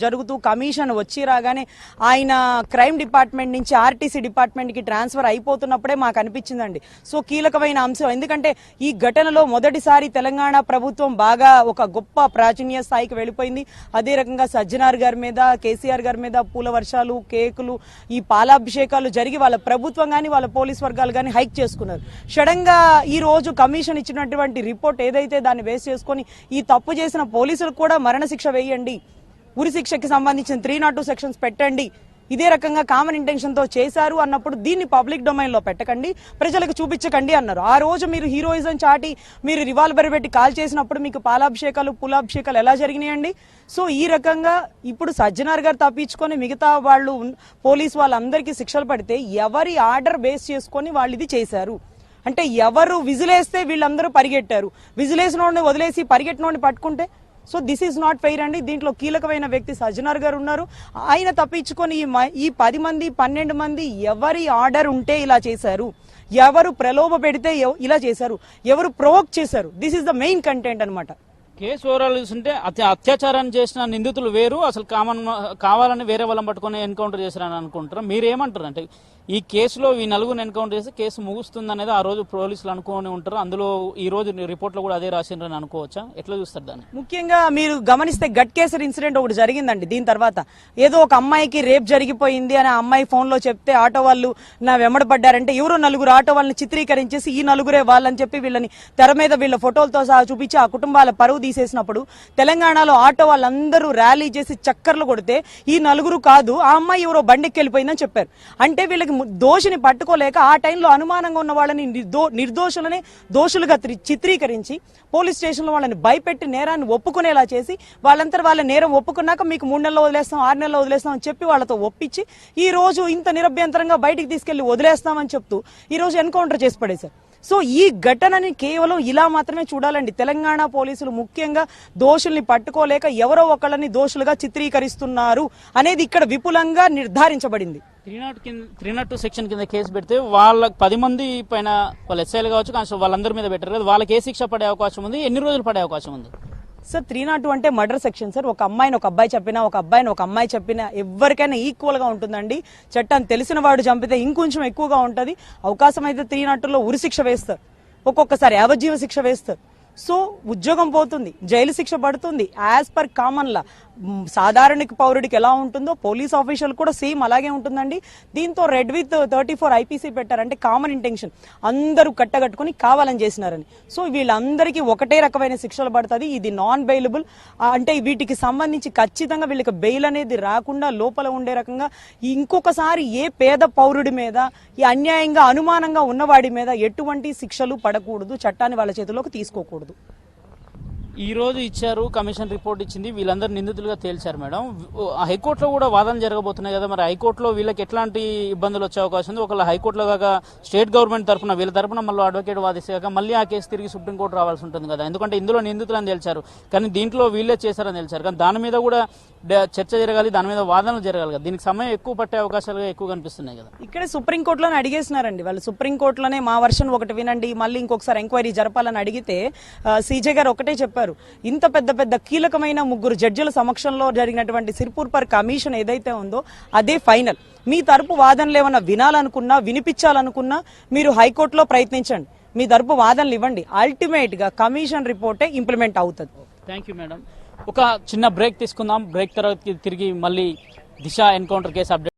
జరుగుతూ కమిషన్ వచ్చి రాగానే ఆయన క్రైమ్ డిపార్ట్మెంట్ నుంచి ఆర్టీసీ డిపార్ట్మెంట్కి ట్రాన్స్ఫర్ అయిపోతున్నప్పుడే మాకు అనిపించిందండి. సో కీలకమైన అంశం, ఎందుకంటే ఈ ఘటనలో మొదటిసారి తెలంగాణ ప్రభుత్వం బాగా ఒక గొప్ప ప్రాచుర్య స్థాయికి వెళ్ళిపోయింది. అదే రకంగా సజ్జనర్ గారి మీద, కేసీఆర్ గారి మీద పూల వర్షాలు, కేకులు, ఈ పాలాభిషేకాలు జరిగి వాళ్ళ ప్రభుత్వం కానీ వాళ్ళ పోలీస్ వర్గాలు కానీ హైక్ చేసుకున్నారు. సడన్ గా ఈ రోజు కమిషన్ ఇచ్చినటువంటి రిపోర్ట్ ఏదైతే దాన్ని వేస్ట్ చేసుకొని ఈ తప్పు చేసిన పోలీసులకు కూడా మరణ శిక్ష వేయండి, ఉరి శిక్షకి సంబంధించిన 302 సెక్షన్స్ పెట్టండి ఇదే రకంగా కామన్ ఇంటెన్షన్ తో చేశారు అన్నప్పుడు దీన్ని పబ్లిక్ డొమైన్ లో పెట్టకండి, ప్రజలకు చూపించకండి అన్నారు. ఆ రోజు మీరు హీరోయిజం చాటి మీరు రివాల్వర్ పెట్టి కాల్ చేసినప్పుడు మీకు పాలాభిషేకాలు పులాభిషేకాలు ఎలా జరిగినాయండి? సో ఈ రకంగా ఇప్పుడు సజ్జనార్ గారు తప్పించుకొని మిగతా వాళ్ళు పోలీస్ వాళ్ళందరికీ శిక్షలు పడితే ఎవరి ఆర్డర్ బేస్ చేసుకొని వాళ్ళు ఇది చేశారు అంటే ఎవరు విజిలేస్తే వీళ్ళందరూ పరిగెట్టారు, విజిలేసినోడిని వదిలేసి పరిగెట్టినోడిని పట్టుకుంటే so this is not fair అండి. దీంట్లో కీలకమైన వ్యక్తి సజ్జనార్ గారు ఉన్నారు. ఆయన తప్పించుకొని ఈ 10 మంది 12 మంది ఎవరి ఆర్డర్ ఉంటే ఇలా చేశారు, ఎవరు ప్రలోభ పెడితే ఇలా చేశారు, ఎవరు ప్రొవోక్ చేశారు, this is the main content అన్నమాట. కేసు ఓవరాల్ చూస్తుంటే అత్యాచారం చేసిన నిందితులు వేరు, అసలు కావాలని వేరే వాళ్ళని పట్టుకొని ఎన్కౌంటర్ చేశారని అనుకుంటారు. మీరేమంటారు? అంటే ఈ కేసులో ఈ నలుగురిని ఎన్కౌంటర్ చేస్తే కేసు ముగుస్తుంది అనేది ఆ రోజు పోలీసులు అనుకోని ఉంటారు, అందులో ఈ రోజు రిపోర్ట్ లో కూడా అదే రాసిండ్రని అనుకోవచ్చా? ఎట్లా చూస్తారు దాన్ని? ముఖ్యంగా మీరు గమనిస్తే గట్కేసర్ ఇన్సిడెంట్ ఒకటి జరిగిందండి. దీని తర్వాత ఏదో ఒక అమ్మాయికి రేప్ జరిగిపోయింది అని అమ్మాయి ఫోన్ లో చెప్తే ఆటో వాళ్ళు నా వెంబడి పడ్డారంటే ఎవరో నలుగురు ఆటో వాళ్ళని చిత్రీకరించేసి ఈ నలుగురే వాళ్ళని చెప్పి వీళ్ళని తెర మీద వీళ్ళ ఫోటోలతో సహా చూపించి ఆ కుటుంబాల పరువు తీసేసినప్పుడు తెలంగాణలో ఆటో వాళ్ళందరూ ర్యాలీ చేసి చక్కర్లు కొడితే ఈ నలుగురు కాదు ఆ అమ్మాయి ఎవరో బండికి వెళ్ళిపోయిందని చెప్పారు. అంటే వీళ్ళకి దోషిని పట్టుకోలేక ఆ టైంలో అనుమానంగా ఉన్న వాళ్ళని నిర్దోషులని దోషులుగా చిత్రీకరించి పోలీస్ స్టేషన్లో వాళ్ళని భయపెట్టి నేరాన్ని ఒప్పుకునేలా చేసి వాళ్ళంతా వాళ్ళ నేరం ఒప్పుకున్నాక మీకు 3 నెలలు వదిలేస్తాం 6 నెలలు వదిలేస్తాం అని చెప్పి వాళ్ళతో ఒప్పించి ఈ రోజు ఇంత నిరభ్యంతరంగా బయటికి తీసుకెళ్లి వదిలేస్తామని చెప్తూ ఈ రోజు ఎన్కౌంటర్ చేసి పడేశారు. సో ఈ ఘటనని కేవలం ఇలా మాత్రమే చూడాలండి. తెలంగాణ పోలీసులు ముఖ్యంగా దోషుల్ని పట్టుకోలేక ఎవరో ఒకళ్ళని దోషులుగా చిత్రీకరిస్తున్నారు అనేది ఇక్కడ విపులంగా నిర్ధారించబడింది. 302 సెక్షన్ కింద కేసు పెడితే వాళ్ళ 10 మంది పైన వాళ్ళు ఎస్ఐలు కావచ్చు కానిస్టేబుల్ వాళ్ళందరి మీద పెట్టారు కదా, వాళ్ళకి ఏ శిక్ష పడే అవకాశం ఉంది? ఎన్ని రోజులు పడే అవకాశం ఉంది? సార్ 302 అంటే మర్డర్ సెక్షన్ సార్. ఒక అమ్మాయిని ఒక అబ్బాయి చెప్పినా ఒక అబ్బాయిని ఒక అమ్మాయి చెప్పినా ఎవరికైనా ఈక్వల్ గా ఉంటుందండి. చట్టం తెలిసిన వాడు చంపితే ఇంకొంచెం ఎక్కువగా ఉంటది. అవకాశం అయితే 302లో ఉరిశిక్ష వేస్తారు, ఒక్కొక్కసారి యావజ్జీవ శిక్ష వేస్తారు. సో ఉద్యోగం పోతుంది, జైలు శిక్ష పడుతుంది. యాజ్ పర్ కామన్ లా సాధారణ పౌరుడికి ఎలా ఉంటుందో పోలీస్ ఆఫీషియల్ కూడా సేమ్ అలాగే ఉంటుందండి. దీంతో రెడ్ విత్ 34 ఐపీసీ పెట్టారంటే కామన్ ఇంటెన్షన్, అందరూ కట్టగట్టుకుని కావాలని చేసినారని. సో వీళ్ళందరికీ ఒకటే రకమైన శిక్షలు పడుతుంది. ఇది నాన్ బెయిలబుల్ అంటే వీటికి సంబంధించి ఖచ్చితంగా వీళ్ళకి బెయిల్ అనేది రాకుండా లోపల ఉండే రకంగా ఇంకొకసారి ఏ పేద పౌరుడి మీద ఈ అన్యాయంగా అనుమానంగా ఉన్నవాడి మీద ఎటువంటి శిక్షలు పడకూడదు, చట్టాన్ని వాళ్ళ చేతిలోకి తీసుకోకూడదు. ఈ రోజు ఇచ్చారు, కమిషన్ రిపోర్ట్ ఇచ్చింది, వీళ్ళందరూ నిందితులుగా తేల్చారు మేడం. హైకోర్టులో కూడా వాదన జరగబోతున్నాయి కదా, మరి హైకోర్టులో వీళ్ళకి ఎట్లాంటి ఇబ్బందులు వచ్చే అవకాశం ఉంది? ఒకవేళ హైకోర్టులో కాక స్టేట్ గవర్నమెంట్ తరఫున వీళ్ళ తరఫున మళ్ళీ అడ్వకేట్ వాదిస్తే మళ్ళీ ఆ కేసు తిరిగి సుప్రీంకోర్టు రావాల్సి ఉంటుంది కదా, ఎందుకంటే ఇందులో నిందితులని తేల్చారు కానీ దీంట్లో వీళ్ళే చేశారని తేల్చారు. కానీ దాని మీద కూడా చర్చ జరగాలి, దాని మీద వాదనలు జరగాలి కదా, దీనికి సమయం ఎక్కువ పట్టే అవకాశాలు ఎక్కువ కనిపిస్తున్నాయి కదా. ఇక్కడ సుప్రీంకోర్టులోనే అడిగేసినారండి వాళ్ళు. సుప్రీంకోర్టులోనే మా వర్షన్ ఒకటి వినండి, మళ్ళీ ఇంకొకసారి ఎంక్వైరీ జరపాలని అడిగితే సీజే గారు ఒకటే చెప్పారు, ఇంత పెద్ద పెద్ద కీలకమైన 3 జడ్జిల సమక్షంలో జరిగినటువంటి సిర్పూర్ పర్ కమిషన్ ఏదైతే ఉందో అదే ఫైనల్. మీ తరపు వాదనలు ఏమన్నా వినాలనుకున్నా వినిపించాలనుకున్నా మీరు హైకోర్టులో ప్రయత్నించండి, మీ తరపు వాదనలు ఇవ్వండి. అల్టిమేట్ గా కమిషన్ రిపోర్టే ఇంప్లిమెంట్ అవుతుంది. Thank you madam. ఒక చిన్న బ్రేక్ తీసుకుందాం, బ్రేక్ తర్వాత తిరిగి మళ్ళీ దిశ ఎన్కౌంటర్ కేసు అప్డేట్